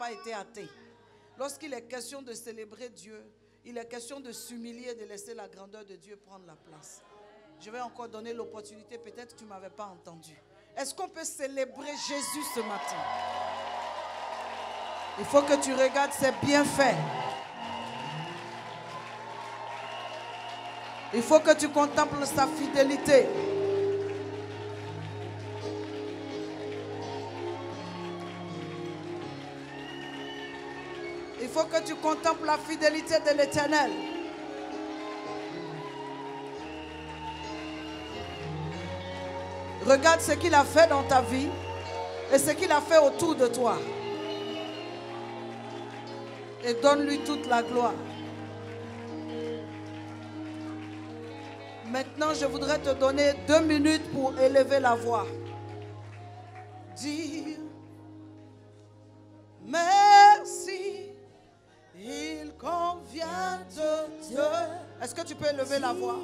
pas été athée. Lorsqu'il est question de célébrer Dieu, il est question de s'humilier et de laisser la grandeur de Dieu prendre la place. Je vais encore donner l'opportunité, peut-être que tu ne m'avais pas entendu. Est-ce qu'on peut célébrer Jésus ce matin? Il faut que tu regardes ses bienfaits. Il faut que tu contemples sa fidélité. Il faut que tu contemples la fidélité de l'Éternel. Regarde ce qu'il a fait dans ta vie et ce qu'il a fait autour de toi. Et donne-lui toute la gloire. Maintenant, je voudrais te donner 2 minutes pour élever la voix. Dire merci, il convient de Dieu. Est-ce que tu peux élever la voix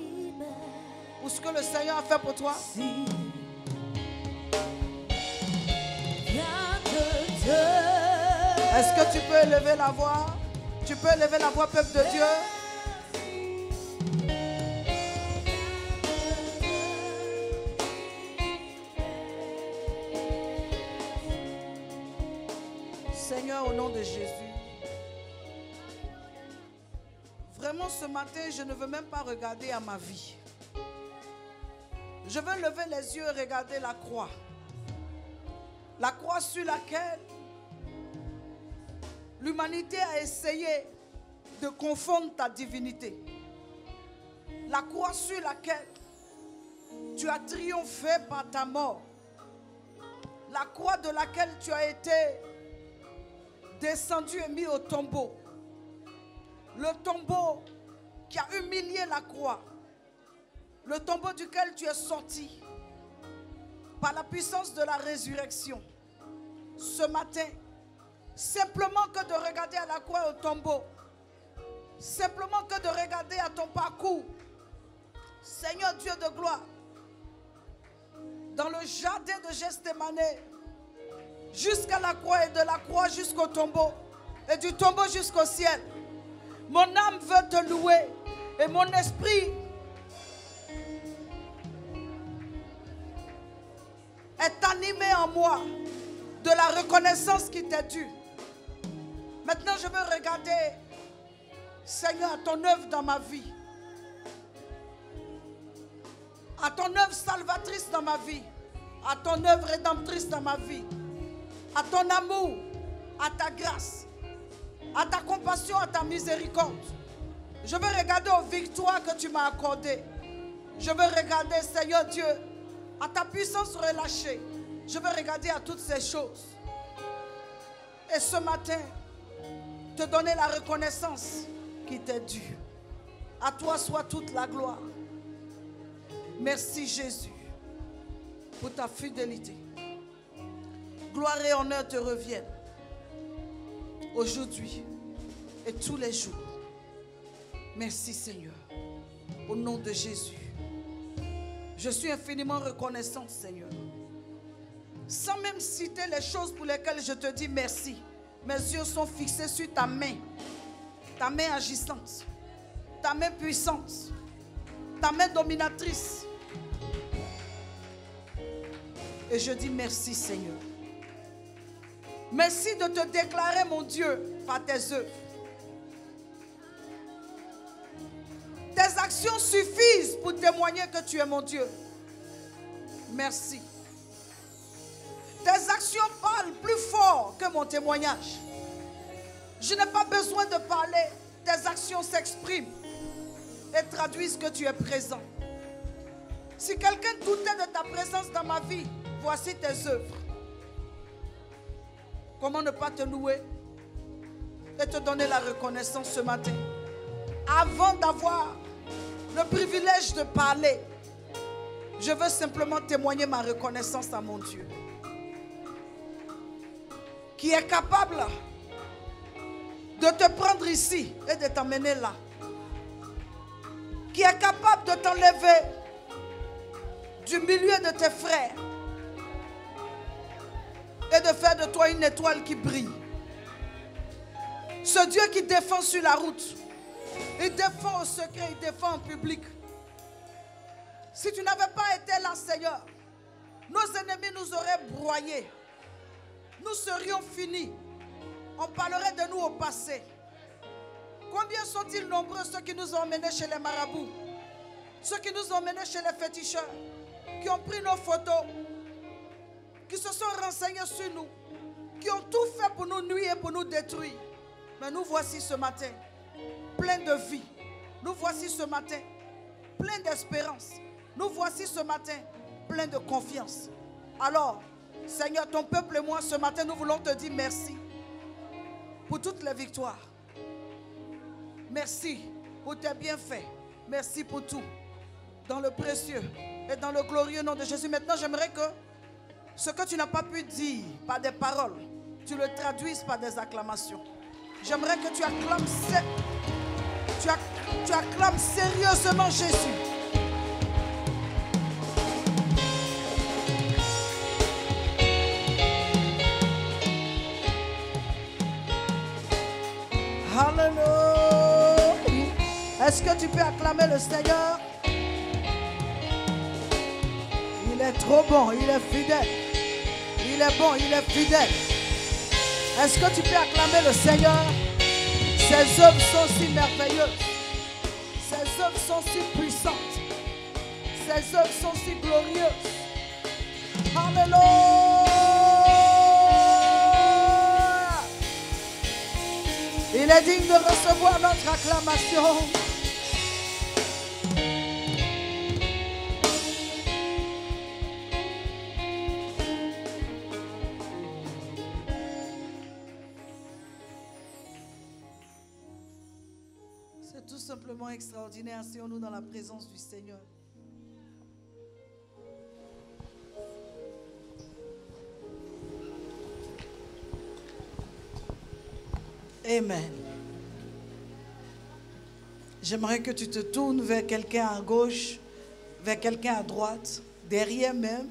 pour ce que le Seigneur a fait pour toi? Est-ce que tu peux élever la voix? Tu peux élever la voix, peuple de Dieu? Seigneur, au nom de Jésus, vraiment ce matin, je ne veux même pas regarder à ma vie. Je veux lever les yeux et regarder la croix. La croix sur laquelle l'humanité a essayé de confondre ta divinité. La croix sur laquelle tu as triomphé par ta mort. La croix de laquelle tu as été descendu et mis au tombeau. Le tombeau qui a humilié la croix. Le tombeau duquel tu es sorti par la puissance de la résurrection. Ce matin, simplement que de regarder à la croix au tombeau, simplement que de regarder à ton parcours, Seigneur Dieu de gloire, dans le jardin de Gethsémane, jusqu'à la croix et de la croix jusqu'au tombeau, et du tombeau jusqu'au ciel, mon âme veut te louer et mon esprit est animé en moi de la reconnaissance qui t'est due. Maintenant, je veux regarder, Seigneur, à ton œuvre dans ma vie, à ton œuvre salvatrice dans ma vie, à ton œuvre rédemptrice dans ma vie, à ton amour, à ta grâce, à ta compassion, à ta miséricorde. Je veux regarder aux victoires que tu m'as accordées. Je veux regarder, Seigneur Dieu, à ta puissance relâchée. Je veux regarder à toutes ces choses. Et ce matin, te donner la reconnaissance qui t'est due. À toi soit toute la gloire. Merci Jésus pour ta fidélité. Gloire et honneur te reviennent aujourd'hui et tous les jours. Merci Seigneur. Au nom de Jésus. Je suis infiniment reconnaissante Seigneur. Sans même citer les choses pour lesquelles je te dis merci. Mes yeux sont fixés sur ta main agissante, ta main puissante, ta main dominatrice. Et je dis merci Seigneur. Merci de te déclarer mon Dieu par tes œuvres. Tes actions suffisent pour témoigner que tu es mon Dieu. Merci. Tes actions parlent plus fort que mon témoignage. Je n'ai pas besoin de parler. Tes actions s'expriment et traduisent que tu es présent. Si quelqu'un doutait de ta présence dans ma vie, voici tes œuvres. Comment ne pas te louer et te donner la reconnaissance ce matin? Avant d'avoir le privilège de parler, je veux simplement témoigner ma reconnaissance à mon Dieu, qui est capable de te prendre ici et de t'emmener là, qui est capable de t'enlever du milieu de tes frères et de faire de toi une étoile qui brille. Ce Dieu qui défend sur la route. Il défend au secret, il défend en public. Si tu n'avais pas été là, Seigneur, nos ennemis nous auraient broyés. Nous serions finis. On parlerait de nous au passé. Combien sont-ils nombreux ceux qui nous ont emmenés chez les marabouts, ceux qui nous ont emmenés chez les féticheurs, qui ont pris nos photos, qui se sont renseignés sur nous, qui ont tout fait pour nous nuire et pour nous détruire. Mais nous voici ce matin, pleins de vie. Nous voici ce matin, pleins d'espérance. Nous voici ce matin, pleins de confiance. Alors, Seigneur, ton peuple et moi, ce matin, nous voulons te dire merci pour toutes les victoires. Merci pour tes bienfaits. Merci pour tout. Dans le précieux et dans le glorieux nom de Jésus. Maintenant, j'aimerais que ce que tu n'as pas pu dire par des paroles, tu le traduises par des acclamations. J'aimerais que tu acclames sérieusement Jésus. Alléluia. Est-ce que tu peux acclamer le Seigneur? Il est trop bon, il est fidèle. Il est bon, il est fidèle. Est-ce que tu peux acclamer le Seigneur? Ses œuvres sont si merveilleuses. Ses œuvres sont si puissantes. Ses œuvres sont si glorieuses. Alléluia. Il est digne de recevoir notre acclamation. C'est tout simplement extraordinaire. Asseyons-nous dans la présence du Seigneur. Amen. J'aimerais que tu te tournes vers quelqu'un à gauche, vers quelqu'un à droite, derrière même,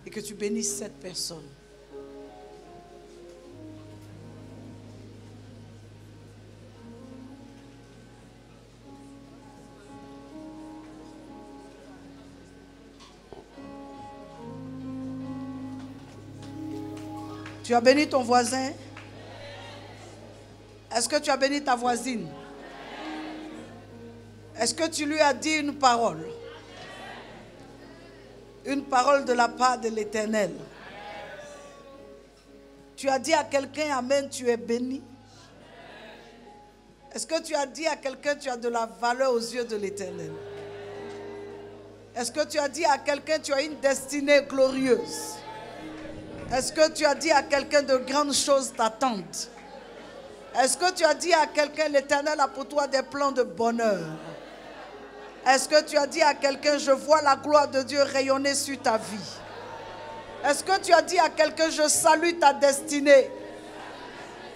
et que tu bénisses cette personne. Tu as béni ton voisin? Est-ce que tu as béni ta voisine? Est-ce que tu lui as dit une parole? Une parole de la part de l'Éternel. Tu as dit à quelqu'un, Amen, tu es béni. Est-ce que tu as dit à quelqu'un, tu as de la valeur aux yeux de l'Éternel? Est-ce que tu as dit à quelqu'un, tu as une destinée glorieuse? Est-ce que tu as dit à quelqu'un, de grandes choses t'attendent? Est-ce que tu as dit à quelqu'un, l'Éternel a pour toi des plans de bonheur? Est-ce que tu as dit à quelqu'un, je vois la gloire de Dieu rayonner sur ta vie? Est-ce que tu as dit à quelqu'un, je salue ta destinée?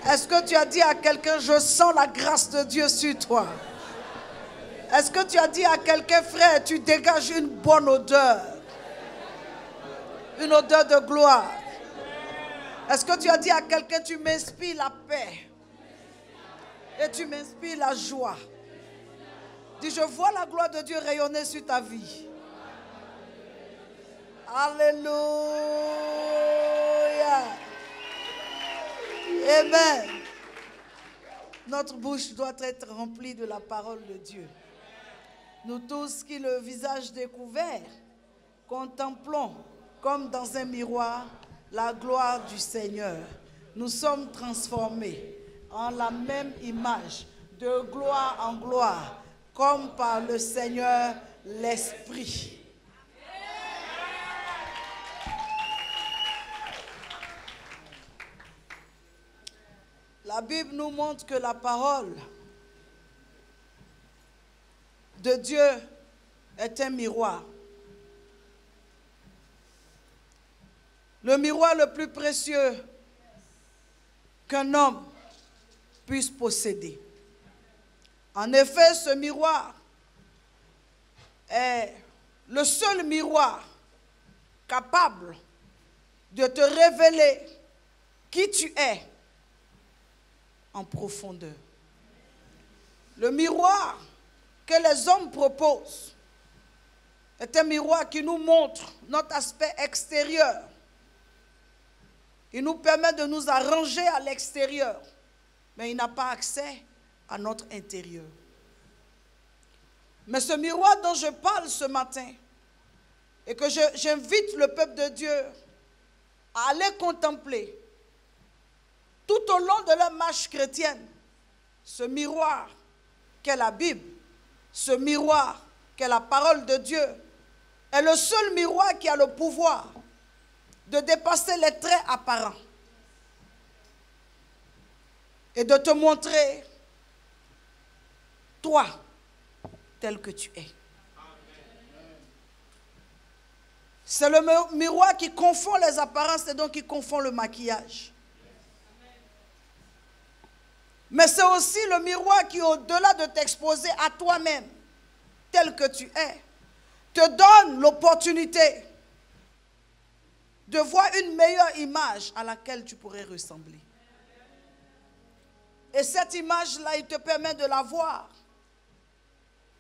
Est-ce que tu as dit à quelqu'un, je sens la grâce de Dieu sur toi? Est-ce que tu as dit à quelqu'un, frère, tu dégages une bonne odeur? Une odeur de gloire. Est-ce que tu as dit à quelqu'un, tu m'inspires la paix? Et tu m'inspires la joie. Dis, je vois la gloire de Dieu rayonner sur ta vie. Alléluia. Amen. Notre bouche doit être remplie de la parole de Dieu. Nous tous qui, le visage découvert, contemplons comme dans un miroir la gloire du Seigneur. Nous sommes transformés en la même image, de gloire en gloire, comme par le Seigneur l'Esprit. La Bible nous montre que la parole de Dieu est un miroir. Le miroir le plus précieux qu'un homme puisse posséder. En effet, ce miroir est le seul miroir capable de te révéler qui tu es en profondeur. Le miroir que les hommes proposent est un miroir qui nous montre notre aspect extérieur. Il nous permet de nous arranger à l'extérieur, mais il n'a pas accès à notre intérieur. Mais ce miroir dont je parle ce matin, et que j'invite le peuple de Dieu à aller contempler tout au long de leur marche chrétienne, ce miroir qu'est la Bible, ce miroir qu'est la parole de Dieu, est le seul miroir qui a le pouvoir de dépasser les traits apparents et de te montrer toi tel que tu es. C'est le miroir qui confond les apparences et donc qui confond le maquillage. Mais c'est aussi le miroir qui, au-delà de t'exposer à toi-même tel que tu es, te donne l'opportunité de voir une meilleure image à laquelle tu pourrais ressembler. Et cette image-là, il te permet de la voir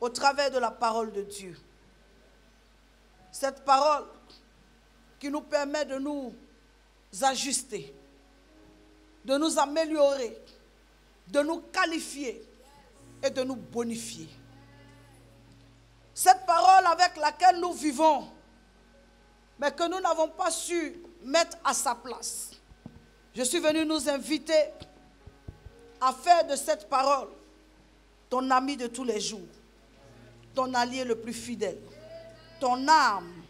au travers de la parole de Dieu. Cette parole qui nous permet de nous ajuster, de nous améliorer, de nous qualifier et de nous bonifier. Cette parole avec laquelle nous vivons, mais que nous n'avons pas su mettre à sa place. Je suis venu nous inviter à faire de cette parole ton ami de tous les jours, ton allié le plus fidèle, ton âme,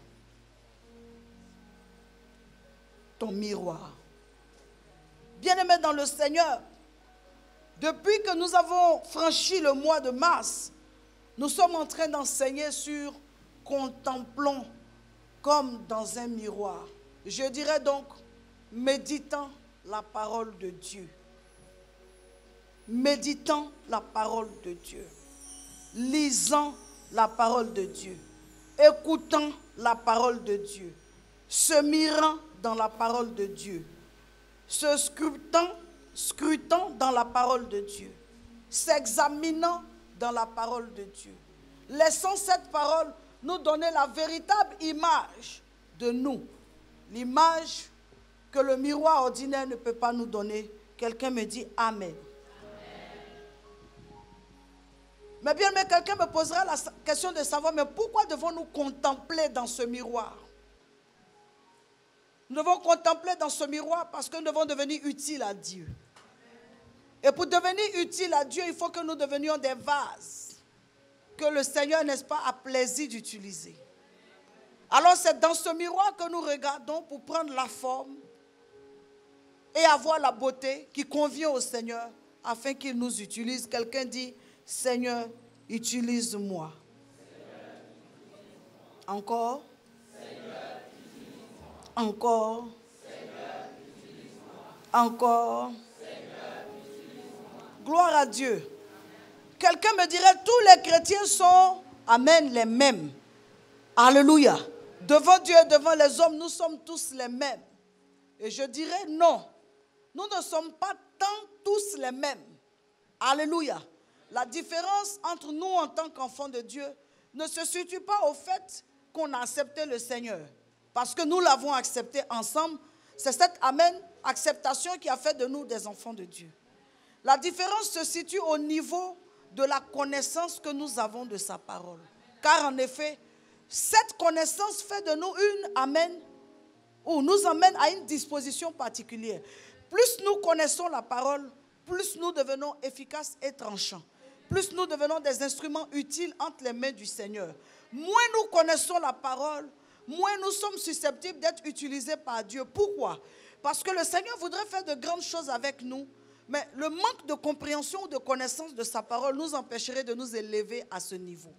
ton miroir. Bien-aimés dans le Seigneur, depuis que nous avons franchi le mois de mars, nous sommes en train d'enseigner sur contemplons comme dans un miroir. Je dirais donc, méditant la parole de Dieu. Méditant la parole de Dieu. Lisant la parole de Dieu. Écoutant la parole de Dieu. Se mirant dans la parole de Dieu. Se scrutant dans la parole de Dieu. S'examinant dans la parole de Dieu. Laissons cette parole nous donner la véritable image de nous. L'image que le miroir ordinaire ne peut pas nous donner. Quelqu'un me dit Amen. Mais bien, mais quelqu'un me posera la question de savoir, mais pourquoi devons-nous contempler dans ce miroir? Nous devons contempler dans ce miroir parce que nous devons devenir utiles à Dieu. Et pour devenir utiles à Dieu, il faut que nous devenions des vases que le Seigneur, n'est-ce pas, a plaisir d'utiliser. Alors c'est dans ce miroir que nous regardons pour prendre la forme et avoir la beauté qui convient au Seigneur afin qu'il nous utilise. Quelqu'un dit, Seigneur, utilise-moi. Encore. Encore. Encore. Gloire à Dieu. Quelqu'un me dirait, tous les chrétiens sont, amen, les mêmes. Alléluia. Devant Dieu et devant les hommes, nous sommes tous les mêmes. Et je dirais non. Nous ne sommes pas tant tous les mêmes. Alléluia. La différence entre nous en tant qu'enfants de Dieu ne se situe pas au fait qu'on a accepté le Seigneur. Parce que nous l'avons accepté ensemble. C'est cette amen, acceptation qui a fait de nous des enfants de Dieu. La différence se situe au niveau de la connaissance que nous avons de sa parole. Car en effet, cette connaissance fait de nous une amen, ou nous amène à une disposition particulière. Plus nous connaissons la parole, plus nous devenons efficaces et tranchants. Plus nous devenons des instruments utiles entre les mains du Seigneur. Moins nous connaissons la parole, moins nous sommes susceptibles d'être utilisés par Dieu. Pourquoi? Parce que le Seigneur voudrait faire de grandes choses avec nous, mais le manque de compréhension ou de connaissance de sa parole nous empêcherait de nous élever à ce niveau.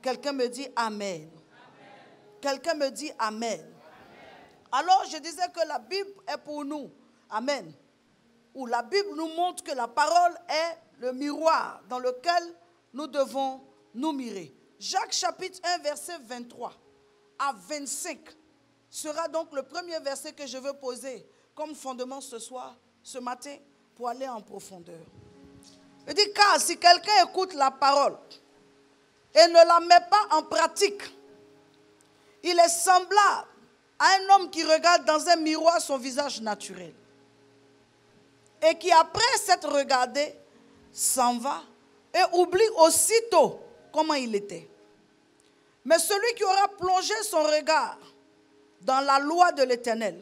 Quelqu'un me dit Amen. Quelqu'un me dit Amen. Amen. Alors je disais que la Bible est pour nous. Amen. Où la Bible nous montre que la parole est le miroir dans lequel nous devons nous mirer. Jacques chapitre 1 verset 23 à 25 sera donc le premier verset que je veux poser comme fondement ce soir, ce matin, pour aller en profondeur. Il dit, car si quelqu'un écoute la parole et ne la met pas en pratique, il est semblable à un homme qui regarde dans un miroir son visage naturel et qui, après s'être regardé, s'en va et oublie aussitôt comment il était. Mais celui qui aura plongé son regard dans la loi de l'Éternel,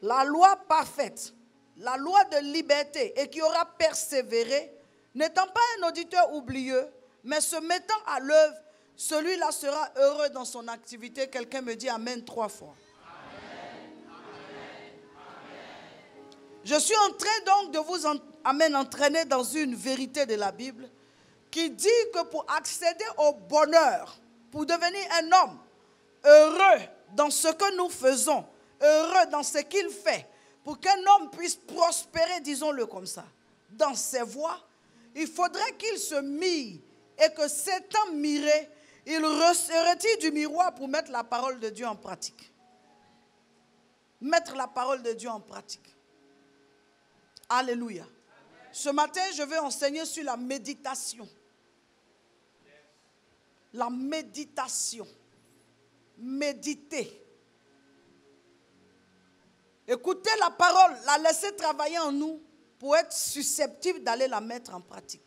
la loi parfaite, la loi de liberté, et qui aura persévéré, n'étant pas un auditeur oublieux, mais se mettant à l'œuvre, celui-là sera heureux dans son activité. Quelqu'un me dit Amen 3 fois. Je suis en train donc de vous entraîner dans une vérité de la Bible qui dit que pour accéder au bonheur, pour devenir un homme heureux dans ce que nous faisons, heureux dans ce qu'il fait, pour qu'un homme puisse prospérer, disons-le comme ça, dans ses voies, il faudrait qu'il se mire et que s'étant miré, il se retire du miroir pour mettre la parole de Dieu en pratique. Mettre la parole de Dieu en pratique. Alléluia. Ce matin, je vais enseigner sur la méditation. La méditation. Méditer. Écoutez la parole, la laisser travailler en nous pour être susceptible d'aller la mettre en pratique.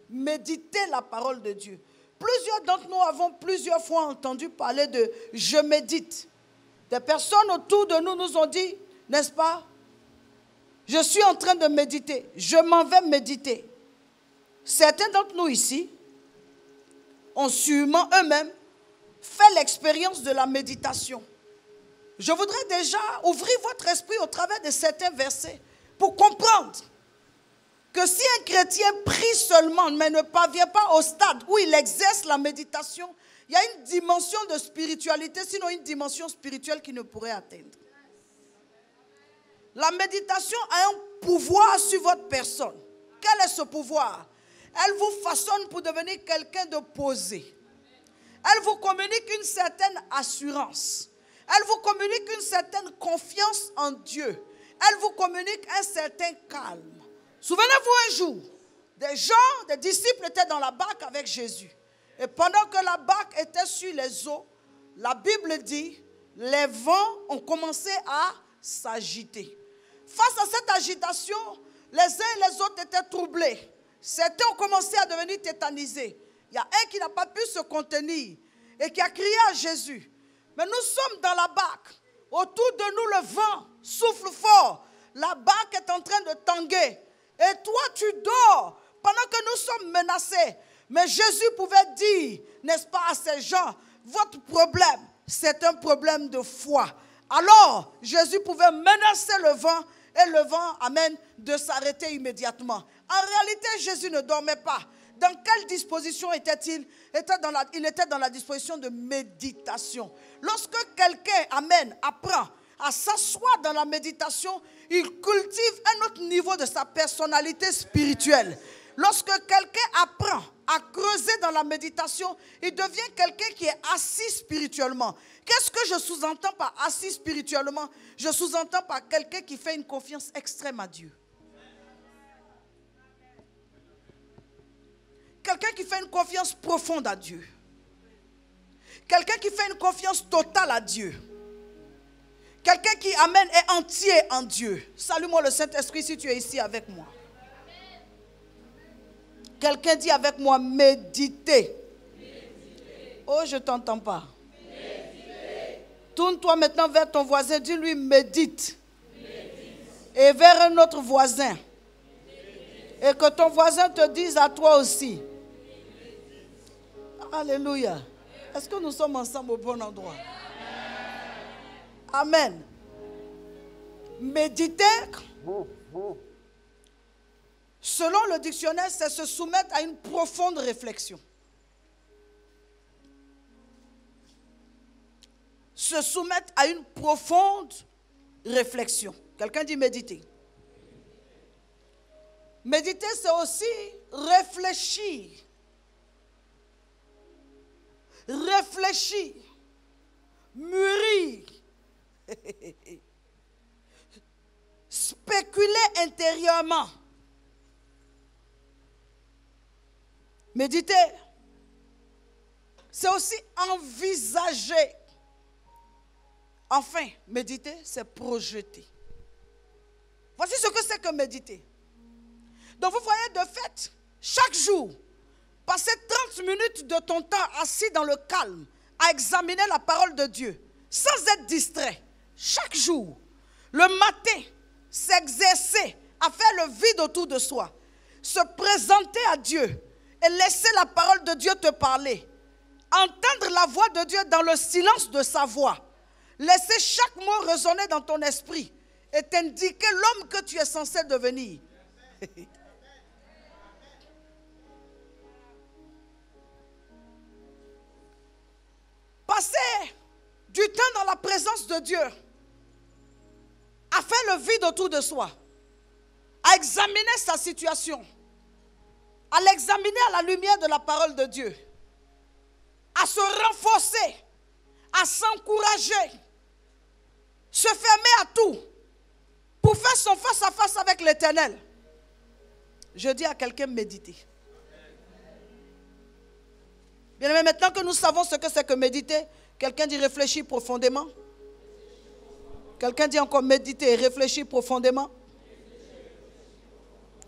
Méditer la parole de Dieu. Plusieurs d'entre nous avons plusieurs fois entendu parler de « je médite ». Des personnes autour de nous nous ont dit, n'est-ce pas? Je suis en train de méditer, je m'en vais méditer. Certains d'entre nous ici ont sûrement eux-mêmes fait l'expérience de la méditation. Je voudrais déjà ouvrir votre esprit au travers de certains versets pour comprendre que si un chrétien prie seulement mais ne parvient pas au stade où il exerce la méditation, il y a une dimension de spiritualité, sinon une dimension spirituelle qu'il ne pourrait atteindre. La méditation a un pouvoir sur votre personne. Quel est ce pouvoir? Elle vous façonne pour devenir quelqu'un de posé. Elle vous communique une certaine assurance. Elle vous communique une certaine confiance en Dieu. Elle vous communique un certain calme. Souvenez-vous un jour, des gens, des disciples étaient dans la barque avec Jésus. Et pendant que la barque était sur les eaux, la Bible dit, les vents ont commencé à s'agiter. Face à cette agitation, les uns et les autres étaient troublés. Certains ont commencé à devenir tétanisés. Il y a un qui n'a pas pu se contenir et qui a crié à Jésus. Mais nous sommes dans la barque. Autour de nous, le vent souffle fort. La barque est en train de tanguer. Et toi, tu dors pendant que nous sommes menacés. Mais Jésus pouvait dire, n'est-ce pas, à ces gens, votre problème, c'est un problème de foi. Alors, Jésus pouvait menacer le vent et le vent, amen, de s'arrêter immédiatement. En réalité, Jésus ne dormait pas. Dans quelle disposition était-il? Il était dans la disposition de méditation. Lorsque quelqu'un, amen, apprend à s'asseoir dans la méditation, il cultive un autre niveau de sa personnalité spirituelle. Lorsque quelqu'un apprend à creuser dans la méditation, il devient quelqu'un qui est assis spirituellement. Qu'est-ce que je sous-entends par assis spirituellement? Je sous-entends par quelqu'un qui fait une confiance extrême à Dieu. Quelqu'un qui fait une confiance profonde à Dieu. Quelqu'un qui fait une confiance totale à Dieu. Quelqu'un qui, amen, est entier en Dieu. Salue-moi le Saint-Esprit si tu es ici avec moi. Quelqu'un dit avec moi, méditer. Oh, je ne t'entends pas. Tourne-toi maintenant vers ton voisin, dis-lui médite. Et vers un autre voisin. Et que ton voisin te dise à toi aussi. Alléluia. Est-ce que nous sommes ensemble au bon endroit? Amen. Méditer, selon le dictionnaire, c'est se soumettre à une profonde réflexion. Se soumettre à une profonde réflexion. Quelqu'un dit méditer. Méditer, c'est aussi réfléchir. Réfléchir. Mûrir. spéculer intérieurement. Méditer, c'est aussi envisager. Enfin, méditer, c'est projeter. Voici ce que c'est que méditer. Donc vous voyez, de fait, chaque jour, passer 30 minutes de ton temps assis dans le calme, à examiner la parole de Dieu, sans être distrait, chaque jour, le matin, s'exercer à faire le vide autour de soi, se présenter à Dieu et laisser la parole de Dieu te parler, entendre la voix de Dieu dans le silence de sa voix, laisser chaque mot résonner dans ton esprit et t'indiquer l'homme que tu es censé devenir. Passer du temps dans la présence de Dieu, à faire le vide autour de soi, à examiner sa situation, à l'examiner à la lumière de la parole de Dieu, à se renforcer, à s'encourager, se fermer à tout pour faire son face-à-face avec l'Éternel. Je dis à quelqu'un, méditer. Bien aimé, maintenant que nous savons ce que c'est que méditer, quelqu'un dit réfléchir profondément. Quelqu'un dit encore méditer et réfléchir profondément.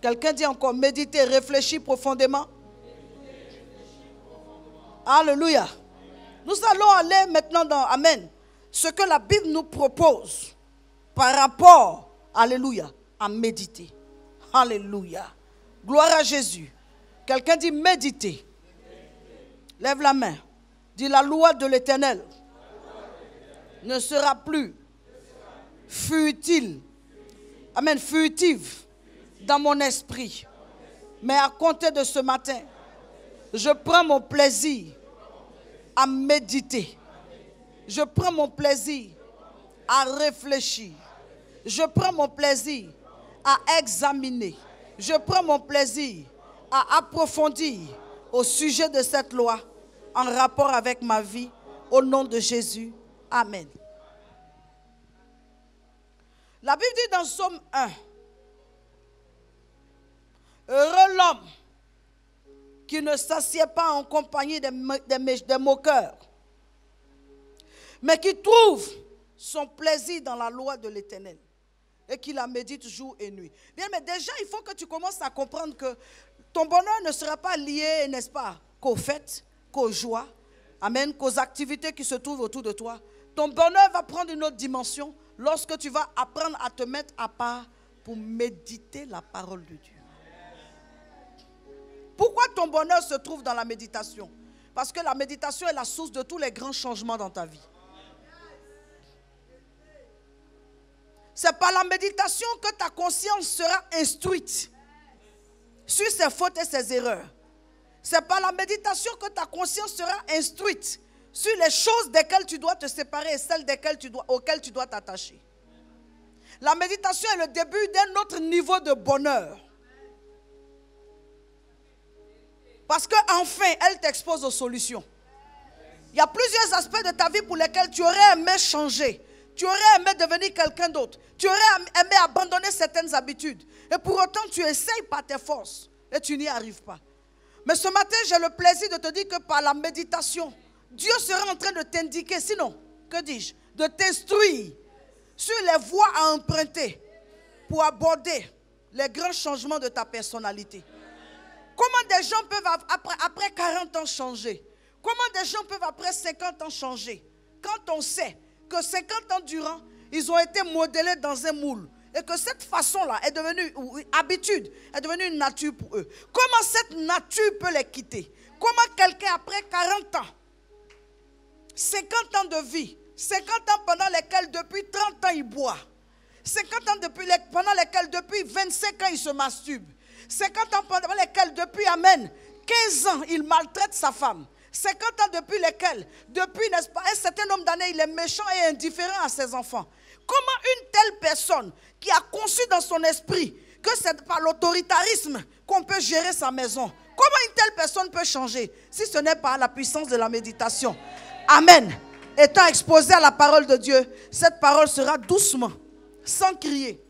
Quelqu'un dit encore méditer, réfléchir profondément. Alléluia. Nous allons aller maintenant dans Amen. Ce que la Bible nous propose par rapport, alléluia, à méditer. Alléluia. Gloire à Jésus. Quelqu'un dit méditer. Lève la main. Dis la loi de l'Éternel ne sera plus futile. Amen. Fugitive dans mon esprit. Mais à compter de ce matin, je prends mon plaisir à méditer. Je prends mon plaisir à réfléchir. Je prends mon plaisir à examiner. Je prends mon plaisir à approfondir au sujet de cette loi en rapport avec ma vie. Au nom de Jésus. Amen. La Bible dit dans Psaume 1, heureux l'homme qui ne s'assied pas en compagnie des moqueurs, mais qui trouve son plaisir dans la loi de l'Éternel et qui la médite jour et nuit. Bien, mais déjà, il faut que tu commences à comprendre que ton bonheur ne sera pas lié, n'est-ce pas, qu'aux fêtes, qu'aux joies, amen, qu'aux activités qui se trouvent autour de toi. Ton bonheur va prendre une autre dimension lorsque tu vas apprendre à te mettre à part pour méditer la parole de Dieu. Pourquoi ton bonheur se trouve dans la méditation? Parce que la méditation est la source de tous les grands changements dans ta vie. C'est par la méditation que ta conscience sera instruite sur ses fautes et ses erreurs. C'est par la méditation que ta conscience sera instruite sur les choses desquelles tu dois te séparer et celles auxquelles tu dois t'attacher. La méditation est le début d'un autre niveau de bonheur. Parce qu'enfin, elle t'expose aux solutions. Il y a plusieurs aspects de ta vie pour lesquels tu aurais aimé changer. Tu aurais aimé devenir quelqu'un d'autre. Tu aurais aimé abandonner certaines habitudes. Et pour autant, tu essayes par tes forces. Et tu n'y arrives pas. Mais ce matin, j'ai le plaisir de te dire que par la méditation, Dieu sera en train de t'indiquer, sinon, que dis-je, de t'instruire sur les voies à emprunter pour aborder les grands changements de ta personnalité. Comment des gens peuvent après 40 ans changer? Comment des gens peuvent après 50 ans changer? Quand on sait que 50 ans durant, ils ont été modelés dans un moule et que cette façon-là est devenue, ou habitude, est devenue une nature pour eux. Comment cette nature peut les quitter? Comment quelqu'un après 40 ans, 50 ans de vie, 50 ans pendant lesquels depuis 30 ans il boit, 50 ans pendant lesquels depuis 25 ans il se masturbe, 50 ans pendant lesquels depuis, amen, 15 ans il maltraite sa femme, 50 ans depuis lesquels, depuis, n'est-ce pas, un certain nombre d'années, il est méchant et indifférent à ses enfants. Comment une telle personne qui a conçu dans son esprit que c'est par l'autoritarisme qu'on peut gérer sa maison, comment une telle personne peut changer si ce n'est pas la puissance de la méditation? Amen. Étant exposé à la parole de Dieu, cette parole sera doucement, sans crier,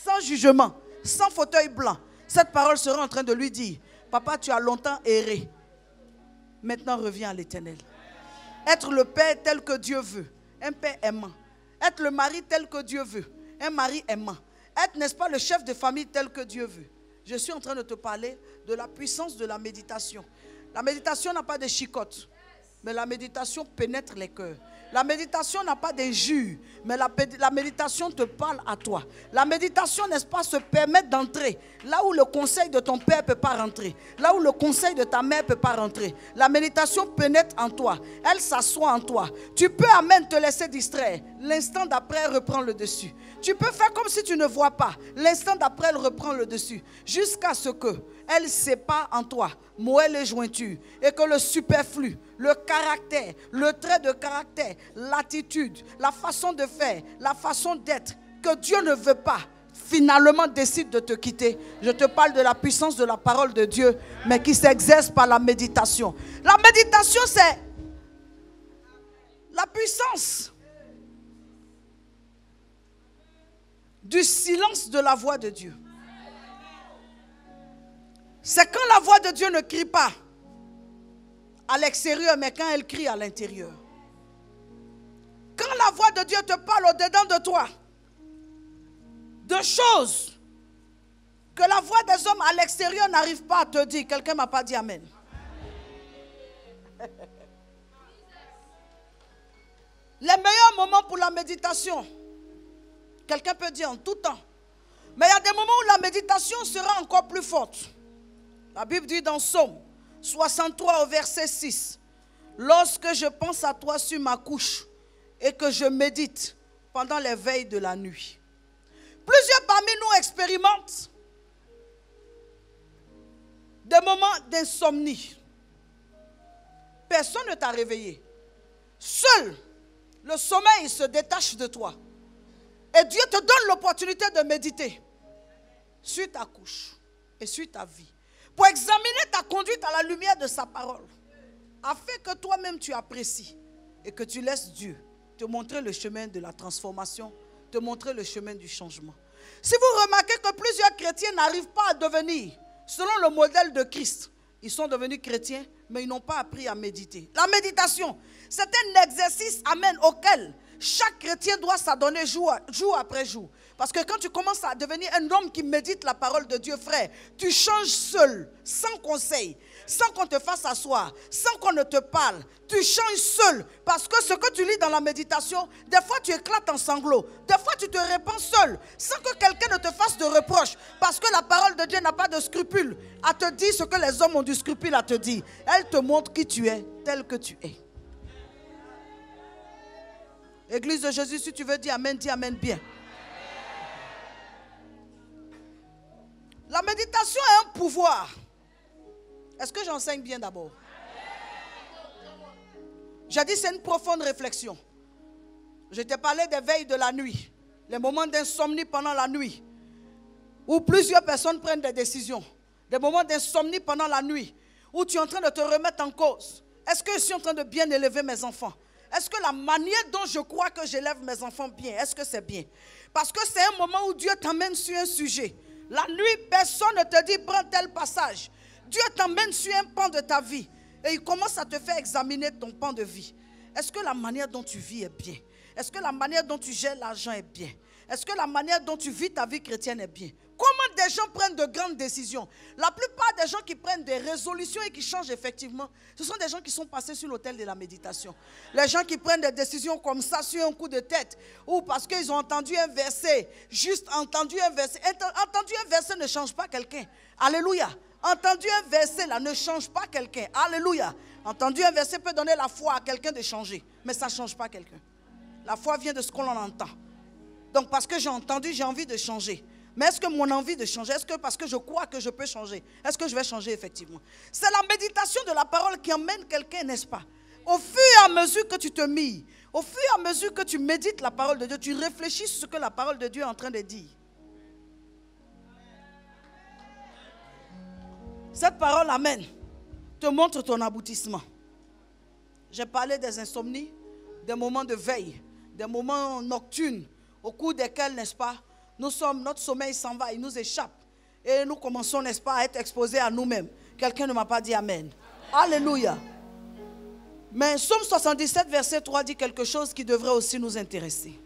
sans jugement, sans fauteuil blanc, cette parole sera en train de lui dire, papa, tu as longtemps erré. Maintenant, reviens à l'Éternel. Être le père tel que Dieu veut, un père aimant. Être le mari tel que Dieu veut, un mari aimant. Être, n'est-ce pas, le chef de famille tel que Dieu veut. Je suis en train de te parler de la puissance de la méditation. La méditation n'a pas de chicotte, mais la méditation pénètre les cœurs. La méditation n'a pas d'injure, mais la méditation te parle à toi. La méditation, n'est-ce pas, se permet d'entrer là où le conseil de ton père ne peut pas rentrer, là où le conseil de ta mère ne peut pas rentrer. La méditation pénètre en toi, elle s'assoit en toi. Tu peux, amen, te laisser distraire. L'instant d'après, elle reprend le dessus. Tu peux faire comme si tu ne vois pas. L'instant d'après, elle reprend le dessus. Jusqu'à ce qu'elle sépare en toi moelle et jointure. Et que le superflu, le caractère, le trait de caractère, l'attitude, la façon de faire, la façon d'être, que Dieu ne veut pas, finalement décide de te quitter. Je te parle de la puissance de la parole de Dieu, mais qui s'exerce par la méditation. La méditation, c'est la puissance du silence de la voix de Dieu. C'est quand la voix de Dieu ne crie pas à l'extérieur, mais quand elle crie à l'intérieur. Quand la voix de Dieu te parle au-dedans de toi, de choses que la voix des hommes à l'extérieur n'arrive pas à te dire. Quelqu'un ne m'a pas dit amen. Les meilleurs moments pour la méditation, quelqu'un peut dire en tout temps. Mais il y a des moments où la méditation sera encore plus forte. La Bible dit dans Psaume 63 au verset 6. Lorsque je pense à toi sur ma couche et que je médite pendant les veilles de la nuit. Plusieurs parmi nous expérimentent des moments d'insomnie. Personne ne t'a réveillé. Seul le sommeil se détache de toi. Et Dieu te donne l'opportunité de méditer sur ta couche et sur ta vie. Pour examiner ta conduite à la lumière de sa parole. Afin que toi-même tu apprécies et que tu laisses Dieu te montrer le chemin de la transformation, te montrer le chemin du changement. Si vous remarquez que plusieurs chrétiens n'arrivent pas à devenir selon le modèle de Christ, ils sont devenus chrétiens, mais ils n'ont pas appris à méditer. La méditation, c'est un exercice, amen, auquel chaque chrétien doit s'adonner jour après jour. Parce que quand tu commences à devenir un homme qui médite la parole de Dieu, frère, tu changes seul, sans conseil, sans qu'on te fasse asseoir, sans qu'on ne te parle. Tu changes seul. Parce que ce que tu lis dans la méditation, des fois tu éclates en sanglots. Des fois tu te répands seul, sans que quelqu'un ne te fasse de reproches. Parce que la parole de Dieu n'a pas de scrupule à te dire ce que les hommes ont du scrupule à te dire. Elle te montre qui tu es, tel que tu es. Église de Jésus, si tu veux dire amen, dis amen bien. La méditation est un pouvoir. Est-ce que j'enseigne bien d'abord? J'ai dit c'est une profonde réflexion. Je t'ai parlé des veilles de la nuit, les moments d'insomnie pendant la nuit, où plusieurs personnes prennent des décisions. Des moments d'insomnie pendant la nuit, où tu es en train de te remettre en cause. Est-ce que je suis en train de bien élever mes enfants? Est-ce que la manière dont je crois que j'élève mes enfants bien, est-ce que c'est bien? Parce que c'est un moment où Dieu t'amène sur un sujet. La nuit, personne ne te dit prends tel passage. Dieu t'emmène sur un pan de ta vie et il commence à te faire examiner ton pan de vie. Est-ce que la manière dont tu vis est bien? Est-ce que la manière dont tu gères l'argent est bien? Est-ce que la manière dont tu vis ta vie chrétienne est bien? Comment des gens prennent de grandes décisions? La plupart des gens qui prennent des résolutions et qui changent effectivement, ce sont des gens qui sont passés sur l'autel de la méditation. Les gens qui prennent des décisions comme ça sur un coup de tête ou parce qu'ils ont entendu un verset, juste entendu un verset. Entendu un verset ne change pas quelqu'un. Alléluia. Entendu un verset là ne change pas quelqu'un. Alléluia. Entendu un verset peut donner la foi à quelqu'un de changer, mais ça ne change pas quelqu'un. La foi vient de ce qu'on en entend. Donc parce que j'ai entendu, j'ai envie de changer. Mais est-ce que mon envie de changer, est-ce que parce que je crois que je peux changer, est-ce que je vais changer effectivement? C'est la méditation de la parole qui emmène quelqu'un, n'est-ce pas? Au fur et à mesure que tu te mis, au fur et à mesure que tu médites la parole de Dieu, tu réfléchis sur ce que la parole de Dieu est en train de dire. Cette parole, amen, te montre ton aboutissement. J'ai parlé des insomnies, des moments de veille, des moments nocturnes, au cours desquels, n'est-ce pas, notre sommeil s'en va, il nous échappe. Et nous commençons, n'est-ce pas, à être exposés à nous-mêmes. Quelqu'un ne m'a pas dit Amen. Alléluia. Mais Psaume 77, verset 3 dit quelque chose qui devrait aussi nous intéresser.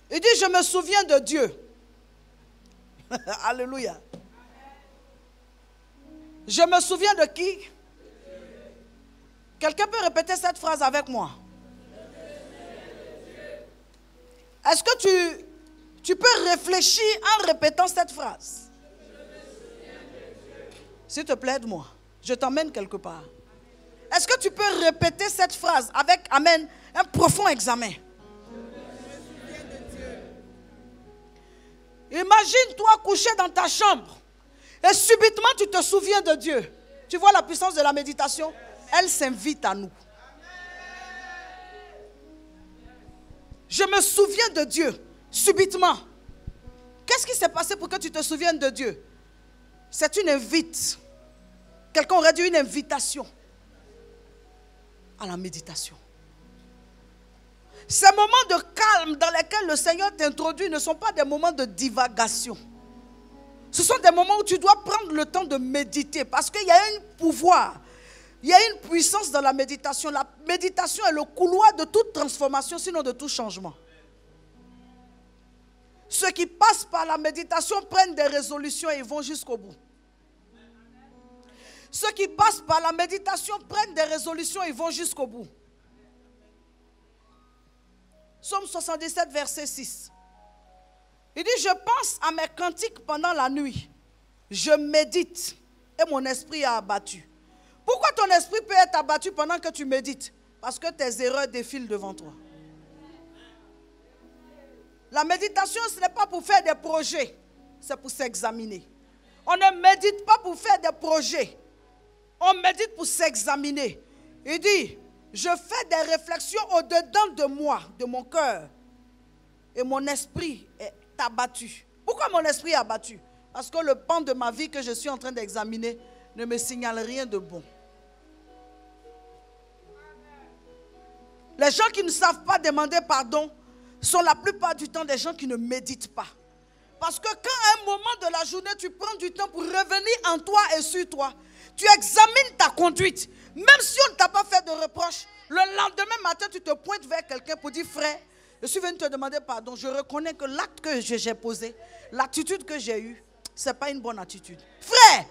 Il dit, je me souviens de Dieu. Alléluia. Je me souviens de qui? Quelqu'un peut répéter cette phrase avec moi? Est-ce que tu peux réfléchir en répétant cette phrase? S'il te plaît, aide-moi. Je t'emmène quelque part. Est-ce que tu peux répéter cette phrase avec, amen, un profond examen? Imagine-toi couché dans ta chambre et subitement tu te souviens de Dieu. Tu vois la puissance de la méditation? Elle s'invite à nous. Je me souviens de Dieu, subitement. Qu'est-ce qui s'est passé pour que tu te souviennes de Dieu? C'est une invite. Quelqu'un aurait dit une invitation à la méditation. Ces moments de calme dans lesquels le Seigneur t'introduit ne sont pas des moments de divagation. Ce sont des moments où tu dois prendre le temps de méditer parce qu'il y a un pouvoir, il y a une puissance dans la méditation. La méditation est le couloir de toute transformation, sinon de tout changement. Ceux qui passent par la méditation prennent des résolutions et ils vont jusqu'au bout. Ceux qui passent par la méditation prennent des résolutions et ils vont jusqu'au bout. Psaume 77, verset 6. Il dit, je pense à mes cantiques pendant la nuit. Je médite et mon esprit est abattu. Pourquoi ton esprit peut être abattu pendant que tu médites? Parce que tes erreurs défilent devant toi. La méditation, ce n'est pas pour faire des projets, c'est pour s'examiner. On ne médite pas pour faire des projets. On médite pour s'examiner. Il dit, je fais des réflexions au-dedans de moi, de mon cœur. Et mon esprit est abattu. Pourquoi mon esprit est abattu? Parce que le pan de ma vie que je suis en train d'examiner ne me signale rien de bon. Les gens qui ne savent pas demander pardon sont la plupart du temps des gens qui ne méditent pas. Parce que quand à un moment de la journée, tu prends du temps pour revenir en toi et sur toi, tu examines ta conduite. Même si on ne t'a pas fait de reproche, le lendemain matin, tu te pointes vers quelqu'un pour dire, frère, je suis venu te demander pardon. Je reconnais que l'acte que j'ai posé, l'attitude que j'ai eue, ce n'est pas une bonne attitude. Frère,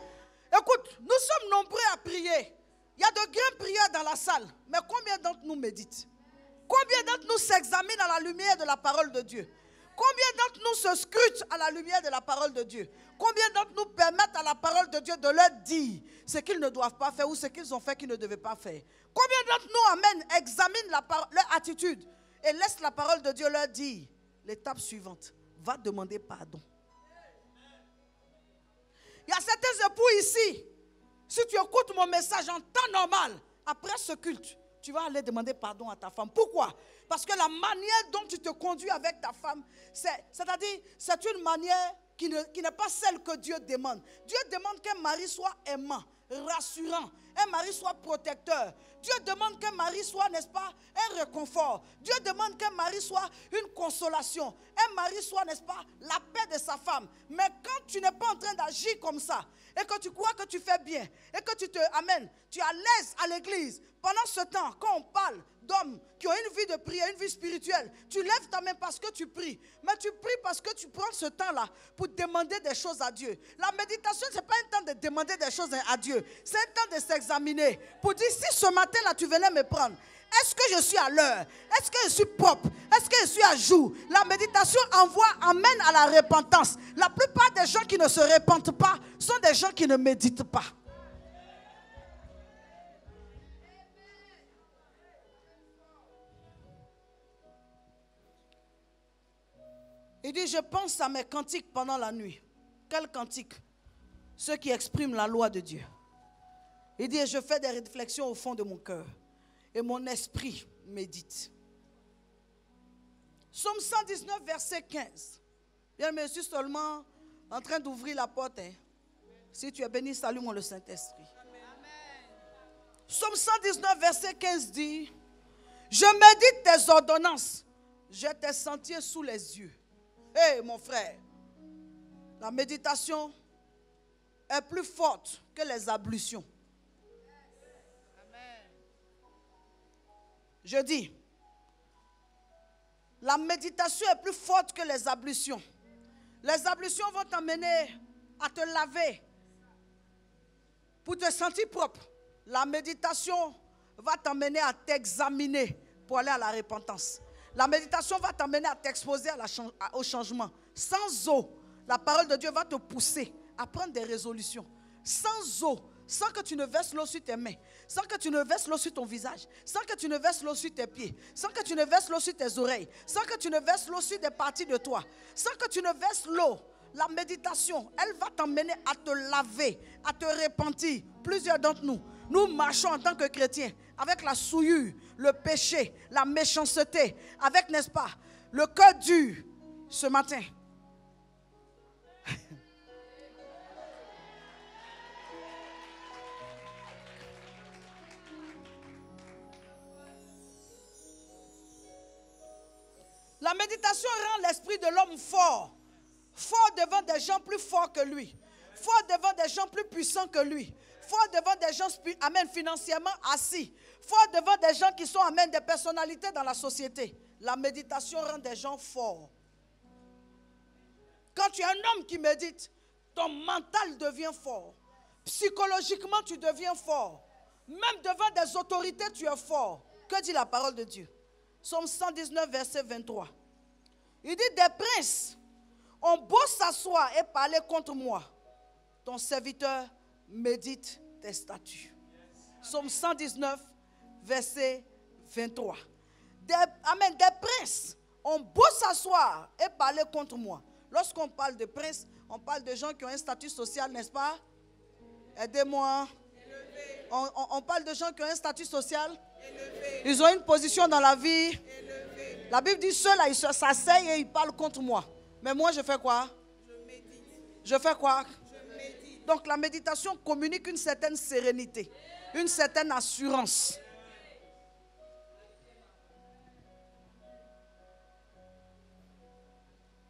écoute, nous sommes nombreux à prier. Il y a de grandes prières dans la salle. Mais combien d'entre nous méditent? Combien d'entre nous s'examinent à la lumière de la parole de Dieu? Combien d'entre nous se scrutent à la lumière de la parole de Dieu? Combien d'entre nous permettent à la parole de Dieu de leur dire ce qu'ils ne doivent pas faire ou ce qu'ils ont fait qu'ils ne devaient pas faire? Combien d'entre nous examinent leur attitude et laissent la parole de Dieu leur dire l'étape suivante, va demander pardon. Il y a certains époux ici, si tu écoutes mon message en temps normal, après ce culte, tu vas aller demander pardon à ta femme. Pourquoi? Parce que la manière dont tu te conduis avec ta femme, c'est-à-dire, c'est une manière qui n'est pas celle que Dieu demande. Dieu demande qu'un mari soit aimant, rassurant, un mari soit protecteur. Dieu demande qu'un mari soit, n'est-ce pas, un réconfort. Dieu demande qu'un mari soit une consolation. Un mari soit, n'est-ce pas, la paix de sa femme. Mais quand tu n'es pas en train d'agir comme ça, et que tu crois que tu fais bien, et que tu es à l'aise à l'église, pendant ce temps, quand on parle d'hommes qui ont une vie de prière, une vie spirituelle, tu lèves ta main parce que tu pries. Mais tu pries parce que tu prends ce temps-là pour demander des choses à Dieu. La méditation, ce n'est pas un temps de demander des choses à Dieu. C'est un temps de s'examiner. Pour dire, si ce matin-là, tu venais me prendre, est-ce que je suis à l'heure? Est-ce que je suis propre? Est-ce que je suis à jour? La méditation amène à la repentance. La plupart des gens qui ne se repentent pas sont des gens qui ne méditent pas. Il dit, je pense à mes cantiques pendant la nuit. Quels cantiques? Ceux qui expriment la loi de Dieu. Il dit, je fais des réflexions au fond de mon cœur. Et mon esprit médite. Psaume 119, verset 15. Bien, mais je suis seulement en train d'ouvrir la porte. Si tu es béni, salue-moi le Saint-Esprit. Psaume 119, verset 15 dit, je médite tes ordonnances. j'ai tes sentiers sous les yeux. Hé, mon frère, la méditation est plus forte que les ablutions. Je dis, la méditation est plus forte que les ablutions. Les ablutions vont t'amener à te laver pour te sentir propre. La méditation va t'amener à t'examiner pour aller à la repentance. La méditation va t'amener à t'exposer au changement. Sans eau, la parole de Dieu va te pousser à prendre des résolutions. Sans eau, sans que tu ne verses l'eau sur tes mains, sans que tu ne verses l'eau sur ton visage, sans que tu ne verses l'eau sur tes pieds, sans que tu ne verses l'eau sur tes oreilles, sans que tu ne verses l'eau sur des parties de toi, sans que tu ne verses l'eau. La méditation, elle va t'emmener à te laver, à te repentir. Plusieurs d'entre nous, nous marchons en tant que chrétiens avec la souillure, le péché, la méchanceté, avec, n'est-ce pas, le cœur dur. Ce matin, la méditation rend l'esprit de l'homme fort. Fort devant des gens plus forts que lui. Fort devant des gens plus puissants que lui. Fort devant des gens, amen, financièrement assis. Fort devant des gens qui sont, amen, des personnalités dans la société. La méditation rend des gens forts. Quand tu es un homme qui médite, ton mental devient fort. Psychologiquement, tu deviens fort. Même devant des autorités, tu es fort. Que dit la parole de Dieu? Psaume 119, verset 23. Il dit, des princes ont beau s'asseoir et parler contre moi, ton serviteur médite tes statuts. Psaume 119, verset 23. Amen. Des princes ont beau s'asseoir et parler contre moi. Lorsqu'on parle de princes, on parle de gens qui ont un statut social, n'est-ce pas? Aidez-moi. On parle de gens qui ont un statut social. Élevé. Ils ont une position dans la vie. Élevé. La Bible dit ceux-là, ils s'asseyent et ils parlent contre moi. Mais moi, je fais quoi? Je médite. Je fais quoi? Je médite. Donc la méditation communique une certaine sérénité, une certaine assurance.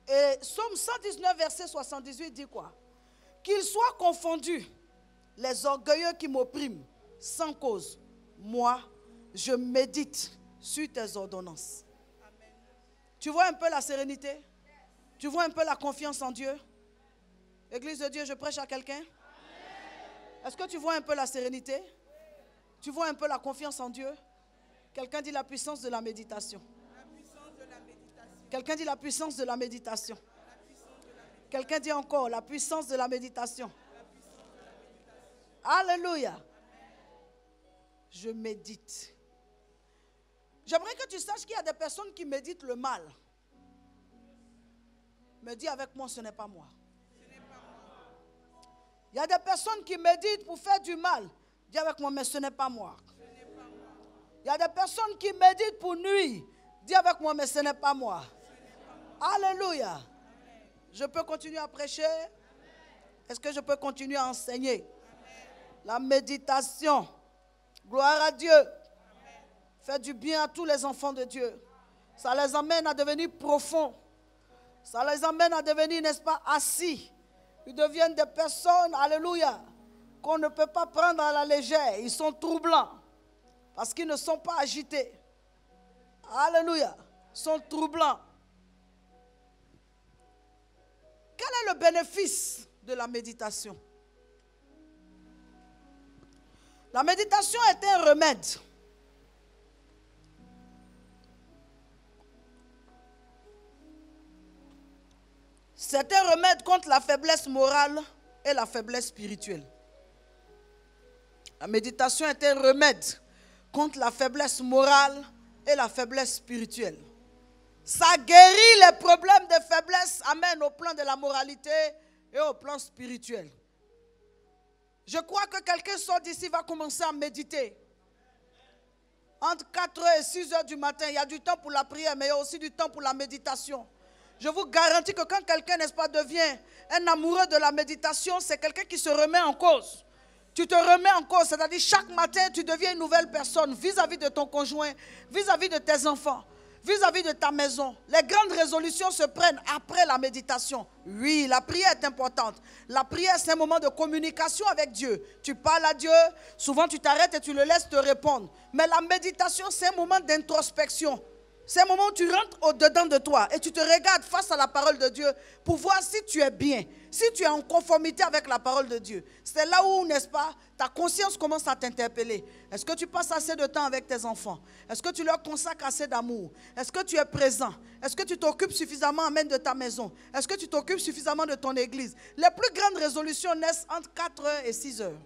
Et Psaume 119, verset 78 dit quoi? Qu'ils soient confondus, les orgueilleux qui m'oppriment, sans cause. Moi, je médite sur tes ordonnances. Amen. Tu vois un peu la sérénité? Tu vois un peu la confiance en Dieu? Église de Dieu, je prêche à quelqu'un? Est-ce que tu vois un peu la sérénité? Tu vois un peu la confiance en Dieu? Quelqu'un dit la puissance de la méditation. Quelqu'un dit la puissance de la méditation. Quelqu'un dit encore la puissance de la méditation. Alléluia. Je médite. J'aimerais que tu saches qu'il y a des personnes qui méditent le mal. Mais dis avec moi, ce n'est pas moi. Il y a des personnes qui méditent pour faire du mal. Dis avec moi, mais ce n'est pas moi. Il y a des personnes qui méditent pour nuire. Dis avec moi, mais ce n'est pas moi. Alléluia. Je peux continuer à prêcher? Est-ce que je peux continuer à enseigner? La méditation, gloire à Dieu, fait du bien à tous les enfants de Dieu. Ça les amène à devenir profonds. Ça les amène à devenir, n'est-ce pas, assis. Ils deviennent des personnes, alléluia, qu'on ne peut pas prendre à la légère. Ils sont troublants parce qu'ils ne sont pas agités. Alléluia, ils sont troublants. Quel est le bénéfice de la méditation? La méditation est un remède. C'est un remède contre la faiblesse morale et la faiblesse spirituelle. La méditation est un remède contre la faiblesse morale et la faiblesse spirituelle. Ça guérit les problèmes de faiblesse, amen, au plan de la moralité et au plan spirituel. Je crois que quelqu'un sort d'ici va commencer à méditer. Entre 4h et 6h du matin, il y a du temps pour la prière, mais il y a aussi du temps pour la méditation. Je vous garantis que quand quelqu'un, n'est-ce pas, devient un amoureux de la méditation, c'est quelqu'un qui se remet en cause. Tu te remets en cause, c'est-à-dire chaque matin, tu deviens une nouvelle personne vis-à-vis de ton conjoint, vis-à-vis de tes enfants, vis-à-vis de ta maison. Les grandes résolutions se prennent après la méditation. Oui, la prière est importante. La prière, c'est un moment de communication avec Dieu. Tu parles à Dieu, souvent tu t'arrêtes et tu le laisses te répondre. Mais la méditation, c'est un moment d'introspection. C'est un moment où tu rentres au-dedans de toi et tu te regardes face à la parole de Dieu pour voir si tu es bien, si tu es en conformité avec la parole de Dieu. C'est là où, n'est-ce pas, ta conscience commence à t'interpeller. Est-ce que tu passes assez de temps avec tes enfants? Est-ce que tu leur consacres assez d'amour? Est-ce que tu es présent? Est-ce que tu t'occupes suffisamment, amen, de ta maison? Est-ce que tu t'occupes suffisamment de ton église? Les plus grandes résolutions naissent entre 4 heures et 6 heures.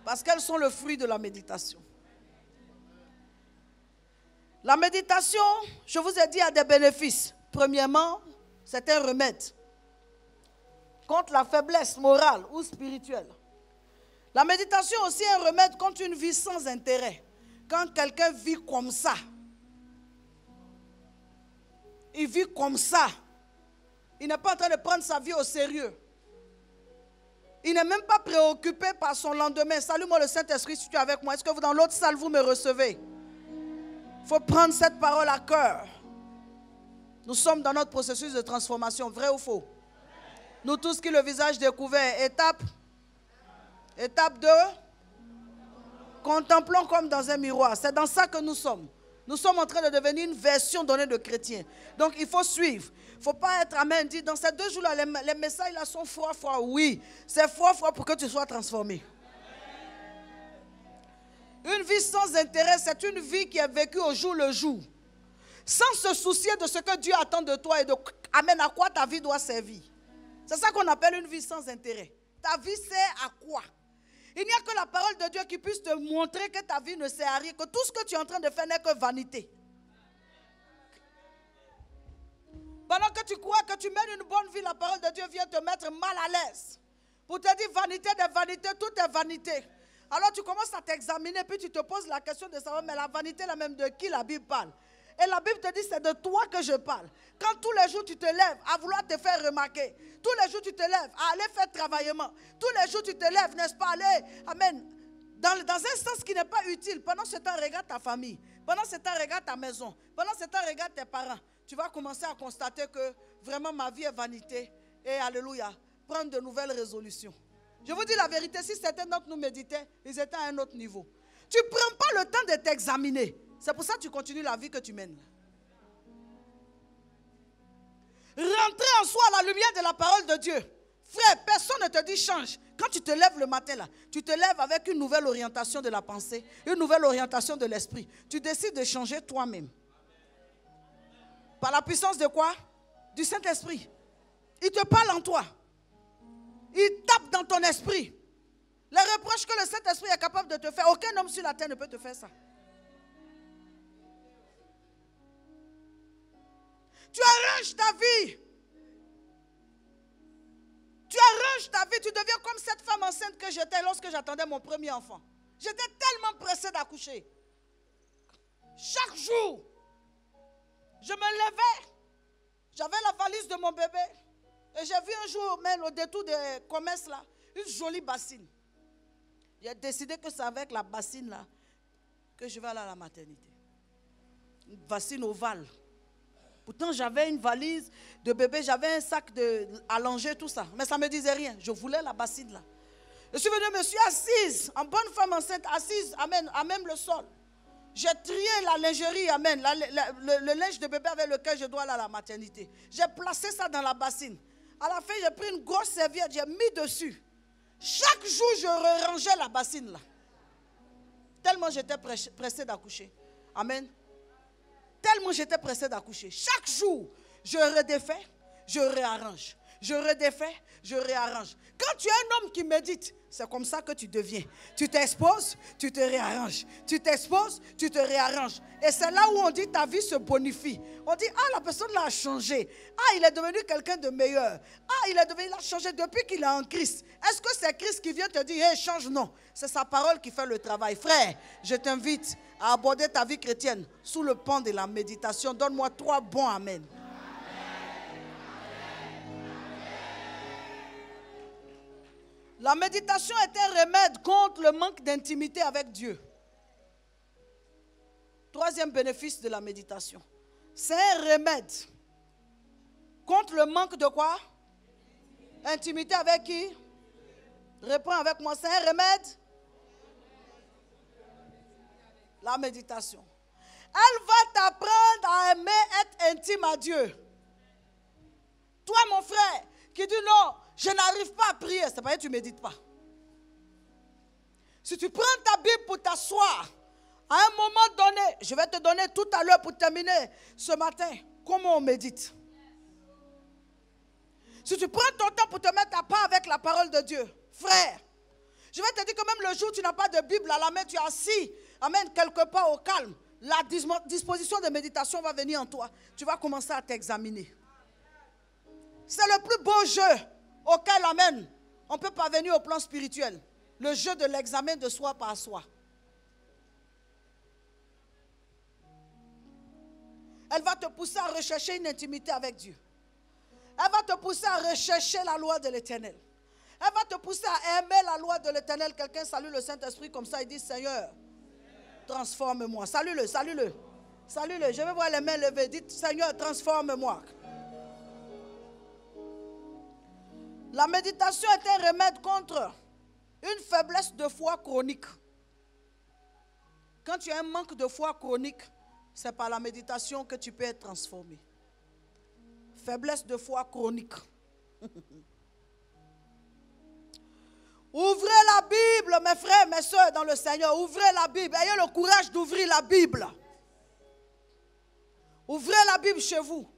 Parce qu'elles sont le fruit de la méditation. La méditation, je vous ai dit, a des bénéfices. Premièrement, c'est un remède contre la faiblesse morale ou spirituelle. La méditation aussi est un remède contre une vie sans intérêt. Quand quelqu'un vit comme ça, il vit comme ça, il n'est pas en train de prendre sa vie au sérieux. Il n'est même pas préoccupé par son lendemain. Salue-moi le Saint-Esprit si tu es avec moi. Est-ce que vous, dans l'autre salle, vous me recevez? Il faut prendre cette parole à cœur. Nous sommes dans notre processus de transformation, vrai ou faux? Nous tous qui le visage découvert, étape 2, contemplons comme dans un miroir. C'est dans ça que nous sommes. Nous sommes en train de devenir une version donnée de chrétiens. Donc il faut suivre. Il ne faut pas être amen. Dit, dans ces 2 jours-là, les messages là sont froids. Oui, c'est froid pour que tu sois transformé. Une vie sans intérêt, c'est une vie qui est vécue au jour le jour. Sans se soucier de ce que Dieu attend de toi et de amen, à quoi ta vie doit servir. C'est ça qu'on appelle une vie sans intérêt. Ta vie sert à quoi? Il n'y a que la parole de Dieu qui puisse te montrer que ta vie ne sert à rien, que tout ce que tu es en train de faire n'est que vanité. Pendant que tu crois que tu mènes une bonne vie, la parole de Dieu vient te mettre mal à l'aise. Pour te dire vanité des vanités, tout est vanité. Alors tu commences à t'examiner, puis tu te poses la question de savoir, mais la vanité là même de qui la Bible parle? Et la Bible te dit, c'est de toi que je parle. Quand tous les jours tu te lèves à vouloir te faire remarquer, tous les jours tu te lèves à aller faire travaillement, tous les jours tu te lèves, n'est-ce pas, aller, amen, dans un sens qui n'est pas utile. Pendant ce temps, regarde ta famille. Pendant ce temps, regarde ta maison. Pendant ce temps, regarde tes parents. Tu vas commencer à constater que vraiment ma vie est vanité. Et alléluia, prendre de nouvelles résolutions. Je vous dis la vérité, si certains d'entre nous méditaient, ils étaient à un autre niveau. Tu ne prends pas le temps de t'examiner. C'est pour ça que tu continues la vie que tu mènes. Rentrer en soi à la lumière de la parole de Dieu. Frère, personne ne te dit change. Quand tu te lèves le matin là, tu te lèves avec une nouvelle orientation de la pensée, une nouvelle orientation de l'esprit. Tu décides de changer toi-même. Par la puissance de quoi? Du Saint-Esprit. Il te parle en toi. Il tape dans ton esprit. Les reproches que le Saint-Esprit est capable de te faire, aucun homme sur la terre ne peut te faire ça. Tu arranges ta vie. Tu arranges ta vie. Tu deviens comme cette femme enceinte que j'étais lorsque j'attendais mon premier enfant. J'étais tellement pressée d'accoucher. Chaque jour, je me levais. J'avais la valise de mon bébé. Et j'ai vu un jour, même au détour des commerces là, une jolie bassine. J'ai décidé que c'est avec la bassine là que je vais aller à la maternité. Une bassine ovale. Pourtant, j'avais une valise de bébé, j'avais un sac allongé, tout ça. Mais ça ne me disait rien. Je voulais la bassine là. Je suis venue, je me suis assise, en bonne femme enceinte, assise, amen, à même le sol. J'ai trié la lingerie, amen, le linge de bébé avec lequel je dois aller à la maternité. J'ai placé ça dans la bassine. À la fin, j'ai pris une grosse serviette, j'ai mis dessus. Chaque jour, je rangeais la bassine là. Tellement j'étais pressée d'accoucher. Amen. Tellement j'étais pressée d'accoucher. Chaque jour, je redéfais, je réarrange. Je redéfais, je réarrange. Quand tu es un homme qui médite, c'est comme ça que tu deviens. Tu t'exposes, tu te réarranges. Tu t'exposes, tu te réarranges. Et c'est là où on dit ta vie se bonifie. On dit, ah, la personne là a changé. Ah, il est devenu quelqu'un de meilleur. Ah, il a changé depuis qu'il est en Christ. Est-ce que c'est Christ qui vient te dire, hey, change? Non. C'est sa parole qui fait le travail. Frère, je t'invite à aborder ta vie chrétienne sous le pan de la méditation. Donne-moi 3 bons amen. La méditation est un remède contre le manque d'intimité avec Dieu. Troisième bénéfice de la méditation. C'est un remède contre le manque de quoi? Intimité avec qui? Réponds avec moi, c'est un remède? La méditation. Elle va t'apprendre à aimer être intime à Dieu. Toi, mon frère, qui dit non, je n'arrive pas à prier, c'est parce que tu ne médites pas. Si tu prends ta Bible pour t'asseoir, à un moment donné, je vais te donner tout à l'heure pour terminer ce matin, comment on médite. Si tu prends ton temps pour te mettre à part avec la parole de Dieu, frère, je vais te dire que même le jour où tu n'as pas de Bible à la main, tu es assis, amène quelque part au calme, la disposition de méditation va venir en toi. Tu vas commencer à t'examiner. C'est le plus beau jeu auquel, amen, on peut parvenir au plan spirituel. Le jeu de l'examen de soi par soi. Elle va te pousser à rechercher une intimité avec Dieu. Elle va te pousser à rechercher la loi de l'Éternel. Elle va te pousser à aimer la loi de l'Éternel. Quelqu'un salue le Saint-Esprit comme ça, il dit, Seigneur, transforme-moi. Salue-le, salue-le. Salue-le. Je vais voir les mains levées. Dites, Seigneur, transforme-moi. La méditation est un remède contre une faiblesse de foi chronique. Quand tu as un manque de foi chronique, c'est par la méditation que tu peux être transformé. Faiblesse de foi chronique. Ouvrez la Bible, mes frères, mes soeurs dans le Seigneur. Ouvrez la Bible. Ayez le courage d'ouvrir la Bible. Ouvrez la Bible chez vous.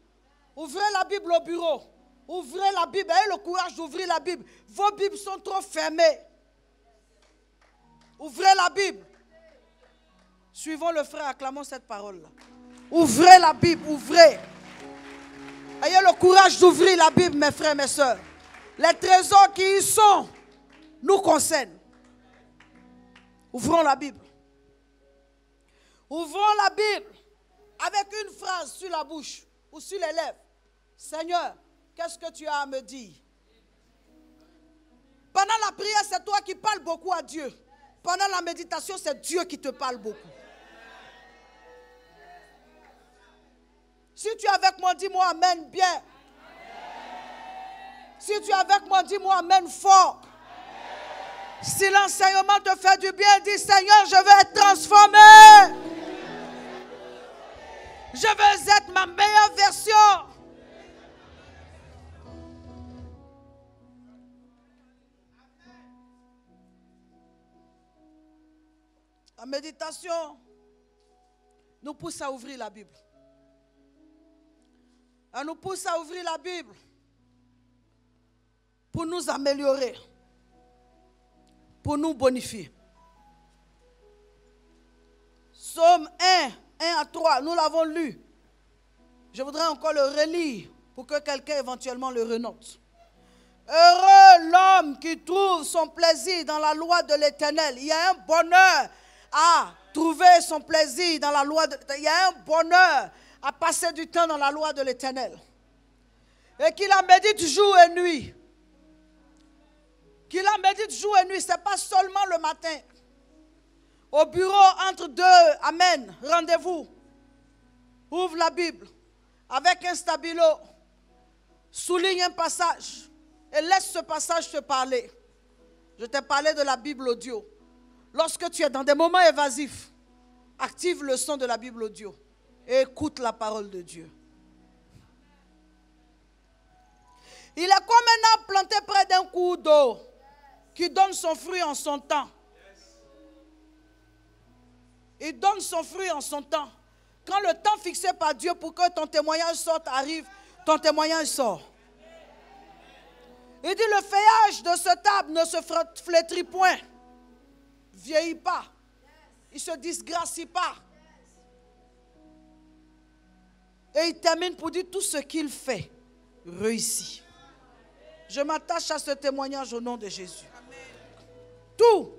Ouvrez la Bible au bureau. Ouvrez la Bible. Ayez le courage d'ouvrir la Bible. Vos Bibles sont trop fermées. Ouvrez la Bible. Suivons le frère, acclamons cette parole-là. Ouvrez la Bible, ouvrez. Ayez le courage d'ouvrir la Bible, mes frères, mes soeurs. Les trésors qui y sont nous concernent. Ouvrons la Bible. Ouvrons la Bible avec une phrase sur la bouche ou sur les lèvres. Seigneur, qu'est-ce que tu as à me dire? Pendant la prière, c'est toi qui parles beaucoup à Dieu. Pendant la méditation, c'est Dieu qui te parle beaucoup. Si tu es avec moi, dis-moi amen bien. Si tu es avec moi, dis-moi amen fort. Si l'enseignement te fait du bien, dis Seigneur, je veux être transformé. Je veux être ma meilleure version. La méditation nous pousse à ouvrir la Bible. Elle nous pousse à ouvrir la Bible pour nous améliorer, pour nous bonifier. Psaume 1 à 3, nous l'avons lu. Je voudrais encore le relire pour que quelqu'un éventuellement le renote. Heureux l'homme qui trouve son plaisir dans la loi de l'Éternel. Il y a un bonheur à trouver son plaisir dans la loi de l'Éternel. Il y a un bonheur à passer du temps dans la loi de l'Éternel. Et qu'il la médite jour et nuit. Qu'il la médite jour et nuit, ce n'est pas seulement le matin. Au bureau, entre deux, amen, rendez-vous. Ouvre la Bible avec un stabilo. Souligne un passage et laisse ce passage te parler. Je t'ai parlé de la Bible audio. Lorsque tu es dans des moments évasifs, active le son de la Bible audio et écoute la parole de Dieu. Il est comme un arbre planté près d'un cours d'eau qui donne son fruit en son temps. Il donne son fruit en son temps. Quand le temps fixé par Dieu pour que ton témoignage sorte arrive, ton témoignage sort. Il dit le feuillage de cet arbre ne se flétrit point, vieillit pas, il ne se disgracie pas. Et il termine pour dire tout ce qu'il fait réussit. Je m'attache à ce témoignage au nom de Jésus. Tout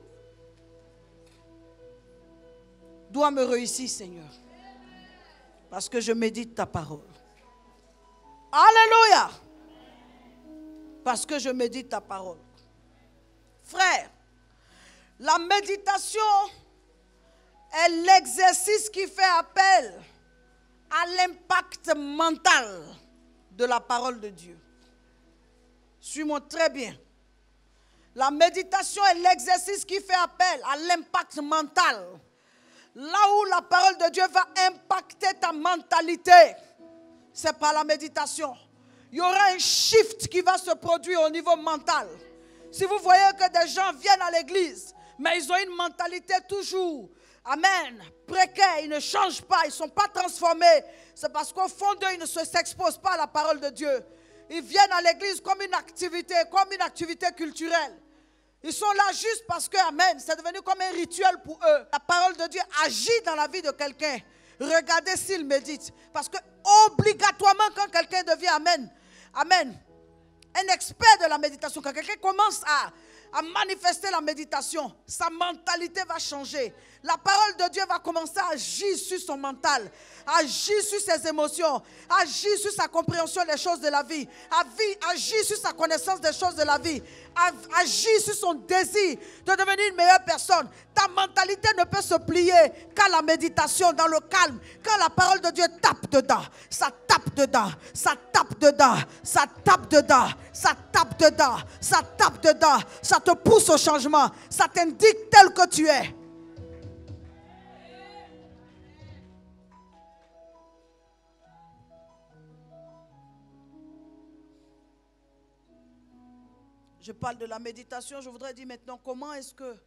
doit me réussir, Seigneur. Parce que je médite ta parole. Alléluia. Parce que je médite ta parole. Frère, la méditation est l'exercice qui fait appel à l'impact mental de la parole de Dieu. Suis-moi très bien. La méditation est l'exercice qui fait appel à l'impact mental. Là où la parole de Dieu va impacter ta mentalité, c'est par la méditation. Il y aura un shift qui va se produire au niveau mental. Si vous voyez que des gens viennent à l'église, mais ils ont une mentalité toujours, amen, précaire, ils ne changent pas, ils ne sont pas transformés, c'est parce qu'au fond d'eux, ils ne s'exposent pas à la parole de Dieu. Ils viennent à l'église comme une activité culturelle. Ils sont là juste parce que, amen, c'est devenu comme un rituel pour eux. La parole de Dieu agit dans la vie de quelqu'un. Regardez s'il médite. Parce que obligatoirement, quand quelqu'un devient, amen, un expert de la méditation, quand quelqu'un commence à manifester la méditation, sa mentalité va changer. La parole de Dieu va commencer à agir sur son mental, agir sur ses émotions, agir sur sa compréhension des choses de la vie, agir sur sa connaissance des choses de la vie, agir sur son désir de devenir une meilleure personne. Ta mentalité ne peut se plier qu'à la méditation, dans le calme. Quand la parole de Dieu tape dedans, ça tape dedans, ça tape dedans, ça tape dedans, ça tape dedans, ça tape dedans, ça te pousse au changement, ça t'indique tel que tu es. Je parle de la méditation, je voudrais dire maintenant comment est-ce que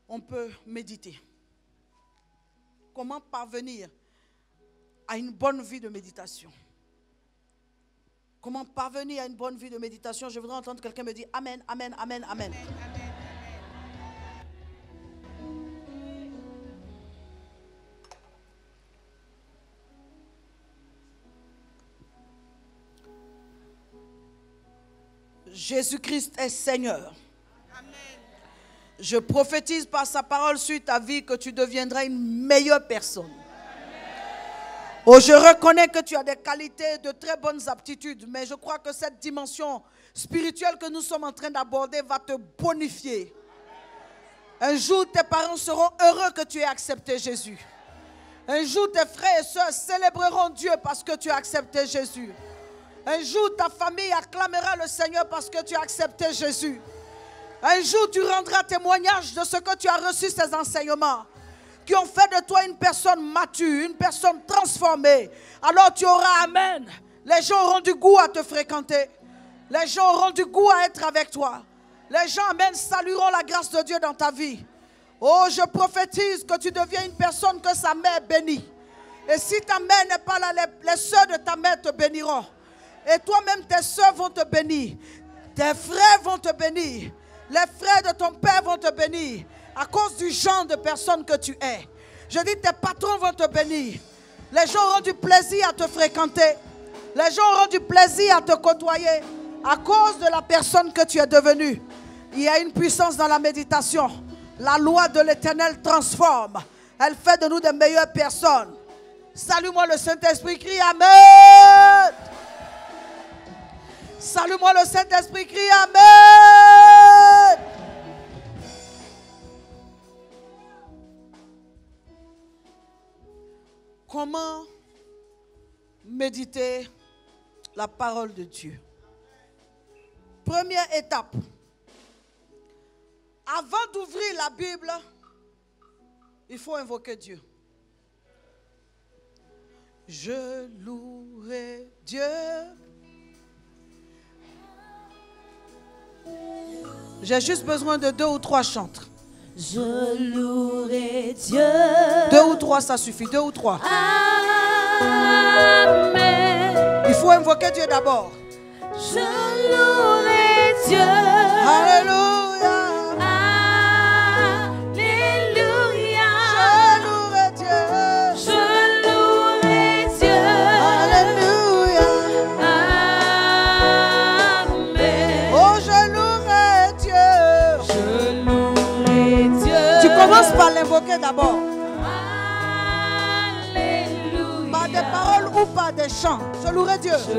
on peut méditer. Comment parvenir à une bonne vie de méditation. Comment parvenir à une bonne vie de méditation. Je voudrais entendre quelqu'un me dire amen, amen, amen, amen. Jésus-Christ est Seigneur. Amen. Je prophétise par sa parole sur ta vie que tu deviendras une meilleure personne. Amen. Oh, je reconnais que tu as des qualités, de très bonnes aptitudes, mais je crois que cette dimension spirituelle que nous sommes en train d'aborder va te bonifier. Un jour, tes parents seront heureux que tu aies accepté Jésus. Un jour, tes frères et sœurs célébreront Dieu parce que tu as accepté Jésus. Un jour, ta famille acclamera le Seigneur parce que tu as accepté Jésus. Un jour, tu rendras témoignage de ce que tu as reçu, ces enseignements, qui ont fait de toi une personne mature, une personne transformée. Alors tu auras, amen. Les gens auront du goût à te fréquenter. Les gens auront du goût à être avec toi. Les gens, amen, salueront la grâce de Dieu dans ta vie. Oh, je prophétise que tu deviens une personne que sa mère bénit. Et si ta mère n'est pas là, les sœurs de ta mère te béniront. Et toi-même, tes soeurs vont te bénir. Tes frères vont te bénir. Les frères de ton père vont te bénir. À cause du genre de personne que tu es. Je dis, tes patrons vont te bénir. Les gens auront du plaisir à te fréquenter. Les gens auront du plaisir à te côtoyer. À cause de la personne que tu es devenue. Il y a une puissance dans la méditation. La loi de l'Éternel transforme. Elle fait de nous de meilleures personnes. Salue-moi le Saint-Esprit, crie Amen. Salue-moi le Saint-Esprit, crie Amen. Comment méditer la parole de Dieu? Première étape. Avant d'ouvrir la Bible, il faut invoquer Dieu. Je louerai Dieu. J'ai juste besoin de 2 ou 3 chantres. Je louerai Dieu. 2 ou 3, ça suffit. 2 ou 3. Amen. Il faut invoquer Dieu d'abord. Je louerai Dieu. Alléluia. Alléluia. Je louerai Dieu. Je louerai Dieu. Alléluia. Amen. Oh, je louerai Dieu. Je louerai Dieu. Tu commences par l'invoquer d'abord. Alléluia. Par des paroles ou par des chants. Je louerai Dieu. Je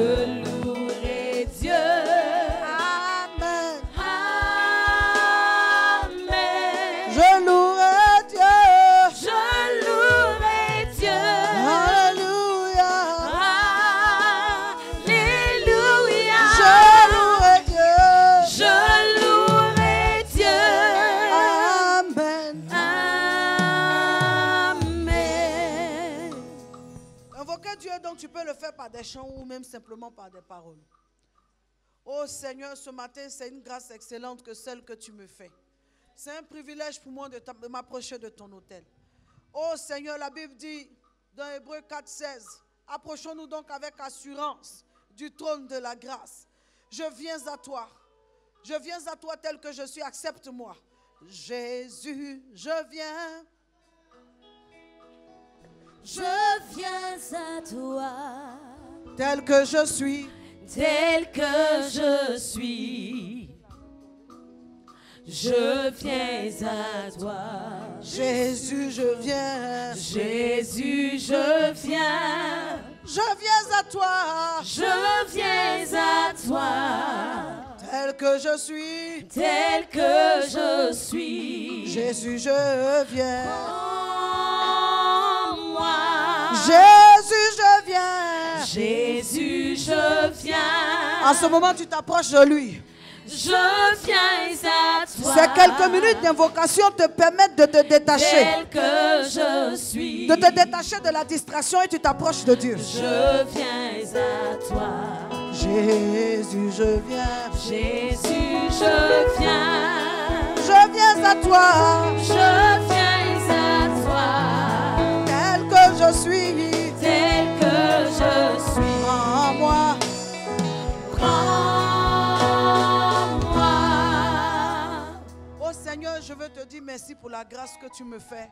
louerai Dieu. Amen. Amen. Je louerai Dieu. veux, donc tu peux le faire par des chants ou même simplement par des paroles. Oh Seigneur, ce matin, c'est une grâce excellente que celle que tu me fais. C'est un privilège pour moi de m'approcher de ton autel. Oh Seigneur, la Bible dit dans Hébreux 4,16, approchons-nous donc avec assurance du trône de la grâce. Je viens à toi. Je viens à toi tel que je suis. Accepte-moi. Jésus, je viens. Je viens à toi. Tel que je suis. Tel que je suis. Je viens à toi. Jésus, je viens. Jésus, je viens. Je viens à toi. Je viens à toi. Tel que je suis. Tel que je suis. Jésus, je viens. En moi. Jésus, je viens. Jésus, je viens. En ce moment, tu t'approches de lui. Je viens à toi. Ces quelques minutes d'invocation te permettent de te détacher. Tel que je suis. De te détacher de la distraction et tu t'approches de Dieu. Je viens à toi. Jésus, je viens. Jésus, je viens. Je viens à toi. Je viens à toi. Tel que je suis. Tel que je suis. En moi. Oh Seigneur, je veux te dire merci pour la grâce que tu me fais.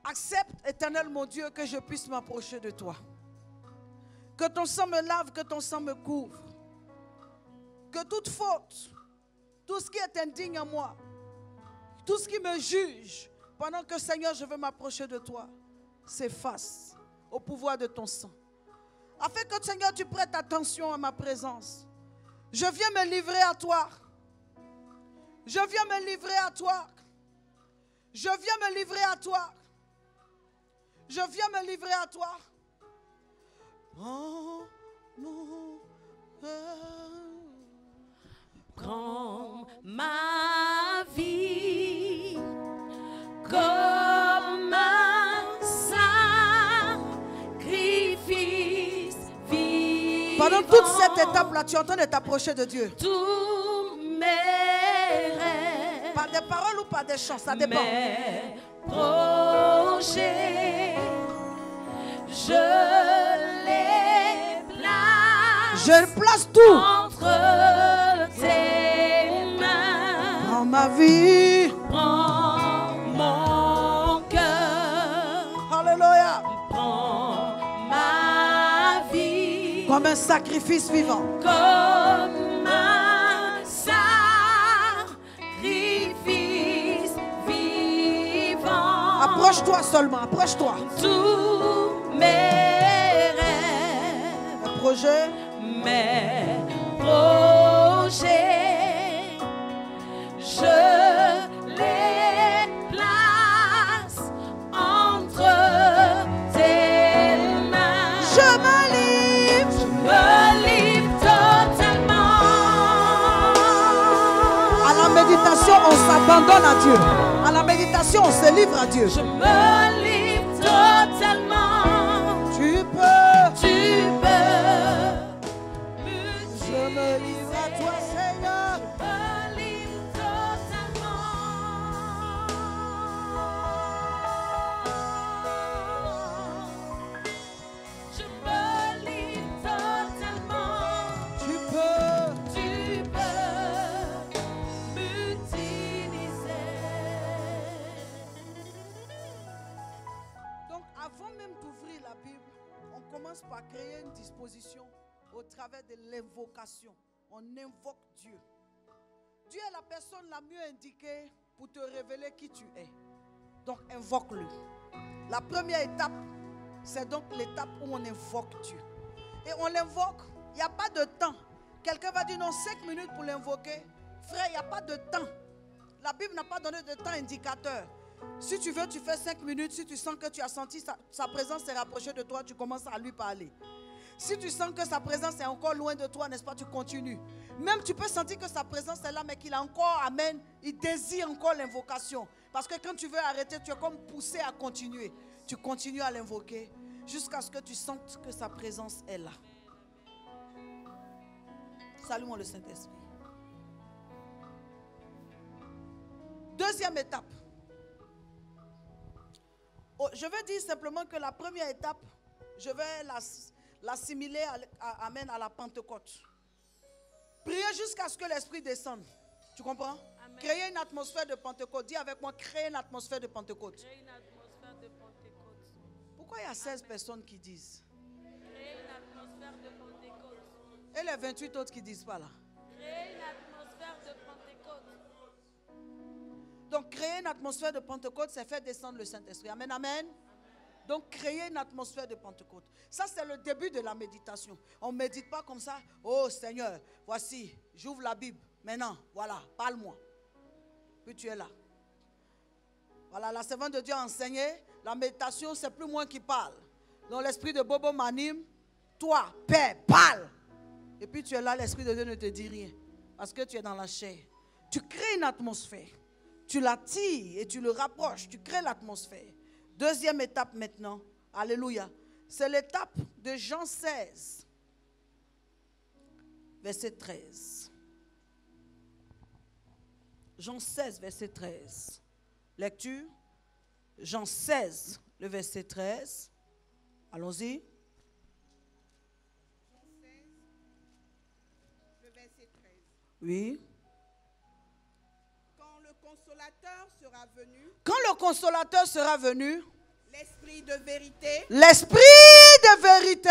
Accepte, Éternel mon Dieu, que je puisse m'approcher de toi. Que ton sang me lave, que ton sang me couvre. Que toute faute, tout ce qui est indigne en moi, tout ce qui me juge, pendant que Seigneur, je veux m'approcher de toi, s'efface au pouvoir de ton sang. Afin que Seigneur, tu prêtes attention à ma présence. Je viens me livrer à toi. Je viens me livrer à toi. Je viens me livrer à toi. Je viens me livrer à toi. Oh, mon Prends ma vie comme un sacrifice vivant. Pendant toute cette étape-là, tu es en train de t'approcher de Dieu. Tous mes rêves, Par des paroles ou par des chants, ça dépend. mes projets, je les place. Je place tout Entre tes mains, dans ma vie. prends mon cœur, Alléluia. prends ma vie Comme un sacrifice vivant. comme un sacrifice vivant. Approche-toi seulement, approche-toi. Tous mes rêves, Projet. mes projets, je les place entre tes mains. Je me livre. Me livre totalement. À la méditation, on s'abandonne à Dieu. À la méditation, on se livre à Dieu. Je me livre totalement. Tu peux. Je me livre à toi, Seigneur. Me livre totalement. Je me livre totalement. Tu peux. Tu peux m'utiliser. Donc, avant même d'ouvrir la Bible, on commence par créer une disposition au travers de l'invocation. On invoque Dieu. Dieu est la personne la mieux indiquée pour te révéler qui tu es. Donc, invoque-le. La première étape, c'est donc l'étape où on invoque Dieu. Et on l'invoque, il n'y a pas de temps. Quelqu'un va dire non, 5 minutes pour l'invoquer. Frère, il n'y a pas de temps. La Bible n'a pas donné de temps indicateur. Si tu veux, tu fais 5 minutes. Si tu sens que tu as senti sa présence s'est rapprochée de toi, tu commences à lui parler. Si tu sens que sa présence est encore loin de toi, n'est-ce pas, tu continues. Même tu peux sentir que sa présence est là, mais qu'il a encore, amen, il désire encore l'invocation. Parce que quand tu veux arrêter, tu es comme poussé à continuer. Tu continues à l'invoquer. jusqu'à ce que tu sentes que sa présence est là. Salue-moi le Saint-Esprit. Deuxième étape. Oh, je vais dire simplement que la première étape, je vais l'assimiler à la Pentecôte. Priez jusqu'à ce que l'Esprit descende. Tu comprends? Amen. Créer une atmosphère de Pentecôte. Dis avec moi, créer une atmosphère de Pentecôte. Créer une atmosphère de Pentecôte. Pourquoi il y a 16 personnes qui disent? Créer une atmosphère de Pentecôte. Et les 28 autres qui ne disent pas là? Créer une atmosphère de Pentecôte. Donc, créer une atmosphère de Pentecôte, c'est faire descendre le Saint-Esprit. Amen, amen. Donc, créer une atmosphère de Pentecôte. Ça, c'est le début de la méditation. On ne médite pas comme ça. Oh Seigneur, voici, j'ouvre la Bible. Maintenant, voilà, parle-moi. Puis tu es là. Voilà, la servante de Dieu a enseigné. La méditation, c'est plus moi qui parle. Donc, l'esprit de Bobo m'anime. Toi, Père, parle. Et puis tu es là, l'esprit de Dieu ne te dit rien. Parce que tu es dans la chair. Tu crées une atmosphère. Tu l'attires et tu le rapproches. Tu crées l'atmosphère. Deuxième étape maintenant. Alléluia. C'est l'étape de Jean 16. Verset 13. Jean 16, verset 13. Lecture. Jean 16, le verset 13. Allons-y. Jean 16, le verset 13. Oui. Quand le consolateur sera venu, Quand le consolateur sera venu, l'esprit de vérité, l'esprit de vérité,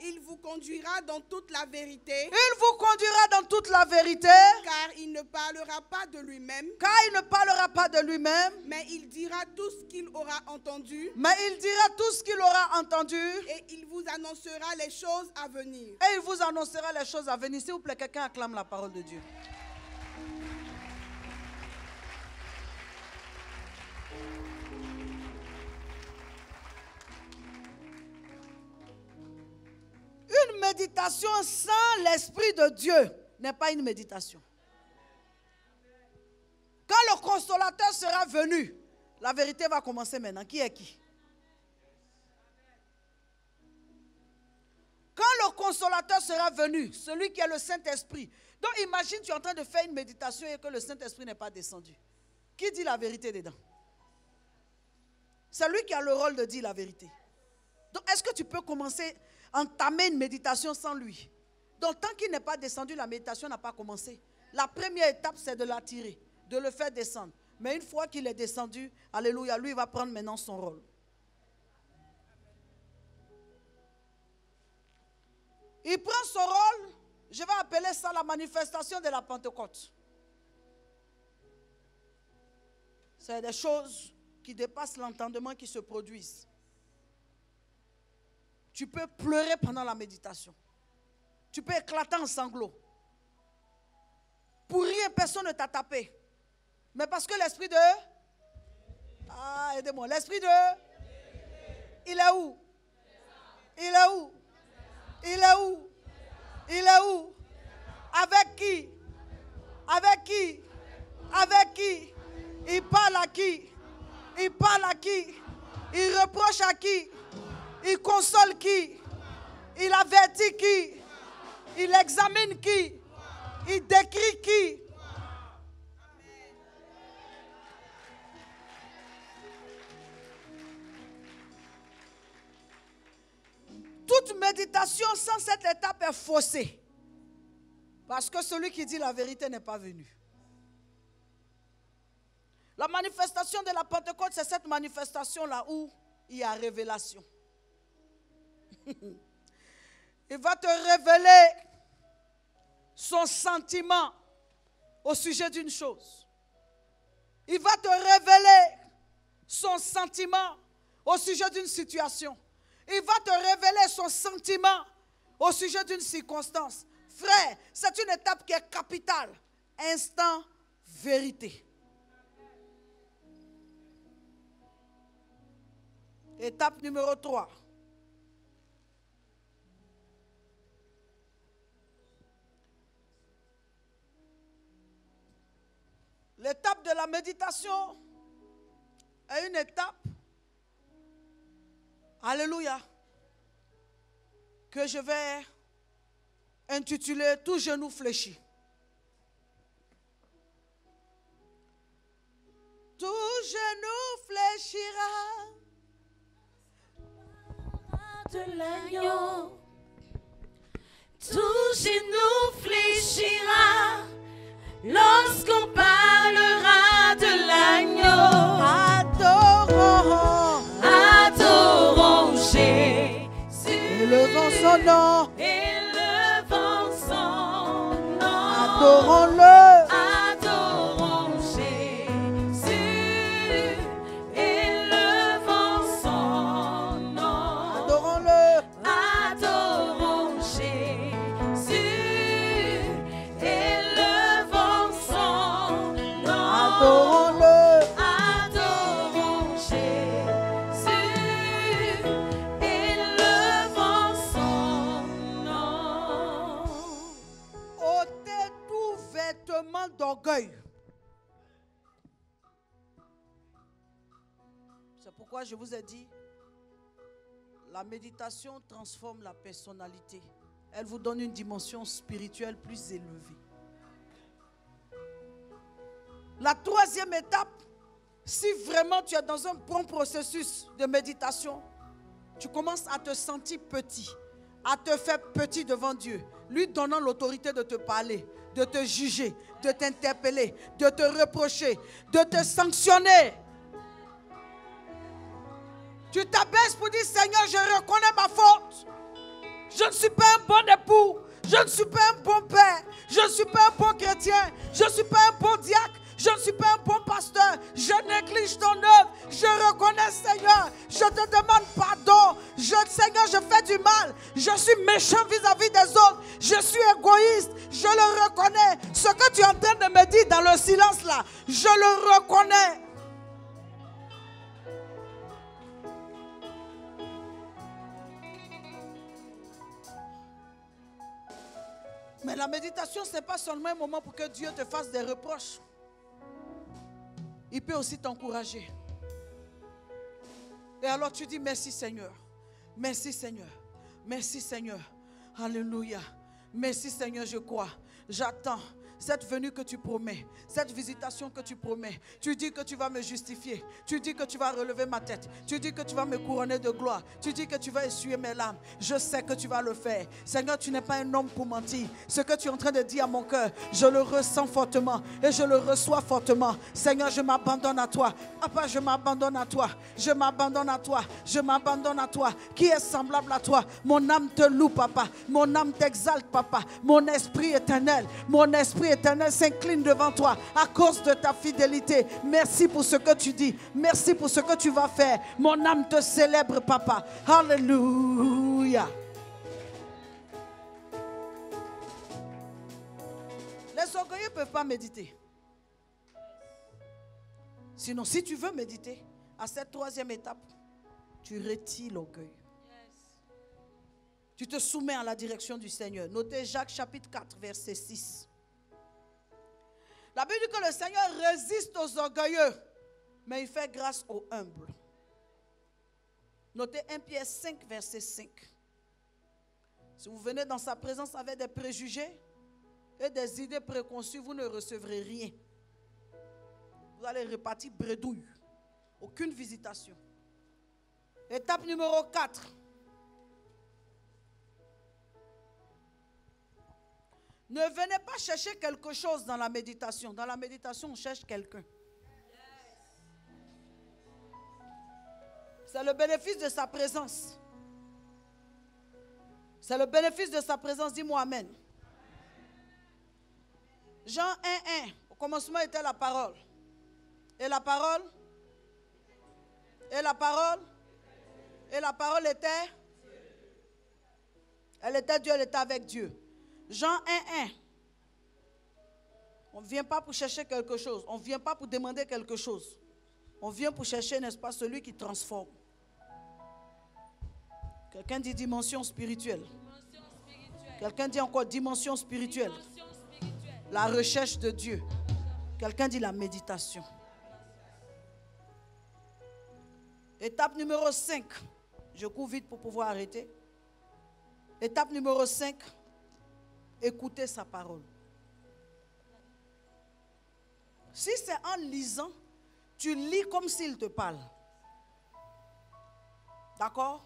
il vous conduira dans toute la vérité, il vous conduira dans toute la vérité, car il ne parlera pas de lui-même, car il ne parlera pas de lui-même, mais il dira tout ce qu'il aura entendu, mais il dira tout ce qu'il aura entendu, et il vous annoncera les choses à venir. et il vous annoncera les choses à venir. S'il vous plaît, quelqu'un acclame la parole de Dieu. Une méditation sans l'Esprit de Dieu n'est pas une méditation. Quand le consolateur sera venu, la vérité va commencer maintenant. Qui est qui? Quand le consolateur sera venu, celui qui est le Saint-Esprit. Donc imagine, tu es en train de faire une méditation et que le Saint-Esprit n'est pas descendu. Qui dit la vérité dedans? C'est lui qui a le rôle de dire la vérité. Donc est-ce que tu peux commencer à entamer une méditation sans lui? Donc tant qu'il n'est pas descendu, la méditation n'a pas commencé. La première étape, c'est de l'attirer, de le faire descendre. Mais une fois qu'il est descendu, alléluia, lui va prendre maintenant son rôle. Il prend son rôle, je vais appeler ça la manifestation de la Pentecôte. C'est des choses qui dépassent l'entendement qui se produisent. Tu peux pleurer pendant la méditation. Tu peux éclater en sanglots. Pour rien, personne ne t'a tapé. Mais parce que l'esprit de... Ah, aidez-moi. L'esprit de... Il est où? Il est où? Il est où? Il est où? Avec qui? Avec qui? Avec qui? Il parle à qui? Il parle à qui? Il reproche à qui? Il console qui? Il avertit qui? Il examine qui? Il décrit qui? Toute méditation sans cette étape est faussée. Parce que celui qui dit la vérité n'est pas venu. La manifestation de la Pentecôte, c'est cette manifestation-là où il y a révélation. Il va te révéler son sentiment au sujet d'une chose. Il va te révéler son sentiment au sujet d'une situation. Il va te révéler son sentiment au sujet d'une circonstance. Frère, c'est une étape qui est capitale. Instant vérité. Étape numéro 3. L'étape de la méditation est une étape, alléluia, que je vais intituler Tout genou fléchi. Tout genou fléchira de l'agneau. Tout genou fléchira lorsqu'on parlera de l'agneau. Adorons, Adorons Jésus, élevons son nom, élevons son nom. adorons-le. Adorons Jésus, élevons son nom. Adorons-le. Adorons Jésus, élevons son nom. Adorons-le. Adorons Jésus, élevons son nom. Ôtez tout vêtement d'orgueil. C'est pourquoi je vous ai dit, la méditation transforme la personnalité. Elle vous donne une dimension spirituelle plus élevée. La troisième étape, si vraiment tu es dans un bon processus de méditation, tu commences à te sentir petit, à te faire petit devant Dieu, lui donnant l'autorité de te parler, de te juger, de t'interpeller, de te reprocher, de te sanctionner. Tu t'abaisses pour dire, Seigneur, je reconnais ma faute. Je ne suis pas un bon époux. Je ne suis pas un bon père. Je ne suis pas un bon chrétien. Je ne suis pas un bon diacre. Je ne suis pas un bon pasteur. Je néglige ton œuvre. Je reconnais, Seigneur. Je te demande pardon. Seigneur, je fais du mal. Je suis méchant vis-à-vis des autres. Je suis égoïste. Je le reconnais. Ce que tu es en train de me dire dans le silence là, je le reconnais. Mais la méditation, ce n'est pas seulement un moment pour que Dieu te fasse des reproches. Il peut aussi t'encourager. Et alors tu dis merci Seigneur. Merci Seigneur. Merci Seigneur. Alléluia. Merci Seigneur, je crois. J'attends cette venue que tu promets, cette visitation que tu promets. Tu dis que tu vas me justifier. Tu dis que tu vas relever ma tête. Tu dis que tu vas me couronner de gloire. Tu dis que tu vas essuyer mes larmes. Je sais que tu vas le faire. Seigneur, tu n'es pas un homme pour mentir. Ce que tu es en train de dire à mon cœur, je le ressens fortement et je le reçois fortement. Seigneur, je m'abandonne à toi. Papa, je m'abandonne à toi. Je m'abandonne à toi. Je m'abandonne à toi. Qui est semblable à toi? Mon âme te loue, papa. Mon âme t'exalte, papa. Mon esprit éternel s'incline devant toi à cause de ta fidélité. Merci pour ce que tu dis. Merci pour ce que tu vas faire. Mon âme te célèbre, papa. Alléluia. Les orgueilleux ne peuvent pas méditer. Sinon, si tu veux méditer, à cette troisième étape, tu retires l'orgueil. Tu te soumets à la direction du Seigneur. Notez Jacques chapitre 4, verset 6. La Bible dit que le Seigneur résiste aux orgueilleux, mais il fait grâce aux humbles. Notez 1 Pierre 5, verset 5. Si vous venez dans sa présence avec des préjugés et des idées préconçues, vous ne recevrez rien. Vous allez repartir bredouille. Aucune visitation. Étape numéro 4. Ne venez pas chercher quelque chose dans la méditation. Dans la méditation, on cherche quelqu'un. C'est le bénéfice de sa présence. C'est le bénéfice de sa présence. Dis-moi amen. Jean 1, 1. Au commencement était la parole. Et la parole? Et la parole? Et la parole était? Elle était Dieu, elle était avec Dieu. Jean 1, 1. On ne vient pas pour chercher quelque chose. On ne vient pas pour demander quelque chose. On vient pour chercher, n'est-ce pas, celui qui transforme. Quelqu'un dit dimension spirituelle. Quelqu'un dit encore dimension spirituelle. La recherche de Dieu. Quelqu'un dit la méditation. Étape numéro 5. Je cours vite pour pouvoir arrêter. Étape numéro 5, écoutez sa parole. Si c'est en lisant, tu lis comme s'il te parle. D'accord?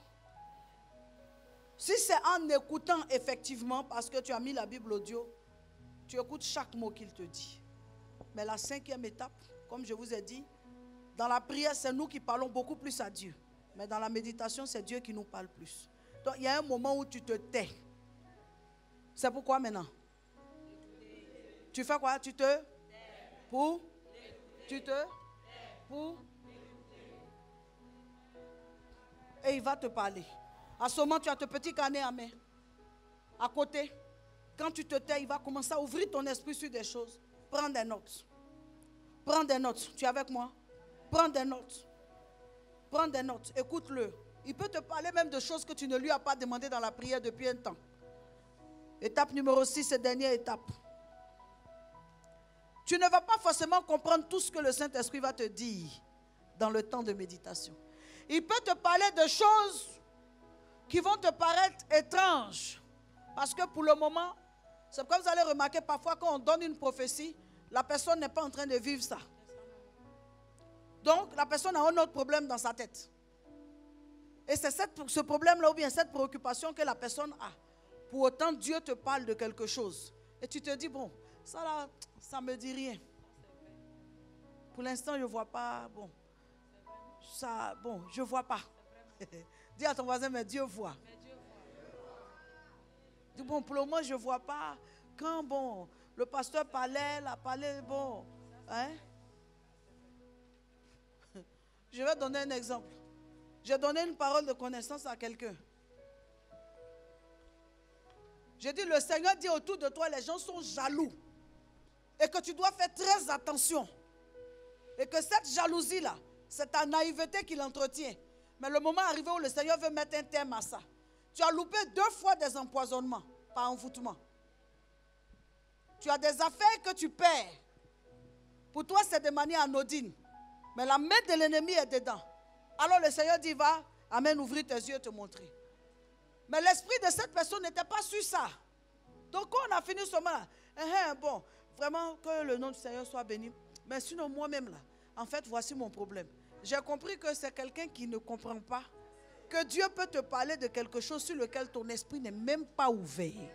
Si c'est en écoutant effectivement, parce que tu as mis la Bible audio, tu écoutes chaque mot qu'il te dit. Mais la 5e étape, comme je vous ai dit, dans la prière, c'est nous qui parlons beaucoup plus à Dieu. Mais dans la méditation, c'est Dieu qui nous parle plus. Donc, il y a un moment où tu te tais. C'est pourquoi maintenant? Tu fais quoi? Tu te? Pour? Tu te? Pour? Et il va te parler. À ce moment, tu as ton petit carnet à main. À côté. Quand tu te tais, il va commencer à ouvrir ton esprit sur des choses. Prends des notes. Prends des notes. Tu es avec moi? Prends des notes. Prends des notes. Écoute-le. Il peut te parler même de choses que tu ne lui as pas demandé dans la prière depuis un temps. Étape numéro 6 et dernière étape. Tu ne vas pas forcément comprendre tout ce que le Saint-Esprit va te dire dans le temps de méditation. Il peut te parler de choses qui vont te paraître étranges. Parce que pour le moment, c'est comme vous allez remarquer parfois quand on donne une prophétie, la personne n'est pas en train de vivre ça. Donc la personne a un autre problème dans sa tête. Et c'est ce problème-là ou bien cette préoccupation que la personne a. Pour autant, Dieu te parle de quelque chose. Et tu te dis, bon, ça là, ça ne me dit rien. Pour l'instant, je ne vois pas, bon, ça, bon, je ne vois pas. Dis à ton voisin, mais Dieu voit. Dis, bon, pour le moment, je ne vois pas. Quand, bon, le pasteur parlait, bon, hein. Je vais donner un exemple. J'ai donné une parole de connaissance à quelqu'un. J'ai dit, le Seigneur dit autour de toi, les gens sont jaloux. Et que tu dois faire très attention. Et que cette jalousie-là, c'est ta naïveté qui l'entretient. Mais le moment arrivé où le Seigneur veut mettre un terme à ça, tu as loupé 2 fois des empoisonnements par envoûtement. Tu as des affaires que tu perds. Pour toi, c'est de manière anodine. Mais la main de l'ennemi est dedans. Alors le Seigneur dit, va, amen, ouvrir tes yeux et te montrer. Mais l'esprit de cette personne n'était pas sur ça. Donc quand on a fini ce moment-là, bon, vraiment que le nom du Seigneur soit béni. Mais sinon moi-même là, en fait, voici mon problème. J'ai compris que c'est quelqu'un qui ne comprend pas que Dieu peut te parler de quelque chose sur lequel ton esprit n'est même pas ouvert.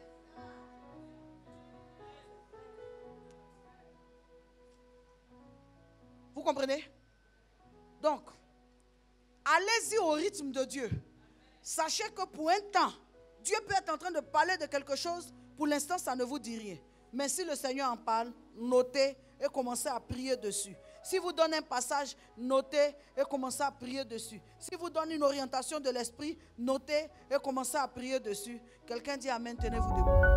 Vous comprenez? Donc, allez-y au rythme de Dieu. Sachez que pour un temps, Dieu peut être en train de parler de quelque chose. Pour l'instant, ça ne vous dit rien. Mais si le Seigneur en parle, notez et commencez à prier dessus. Si vous donne un passage, notez et commencez à prier dessus. Si vous donne une orientation de l'esprit, notez et commencez à prier dessus. Quelqu'un dit amen, tenez-vous debout.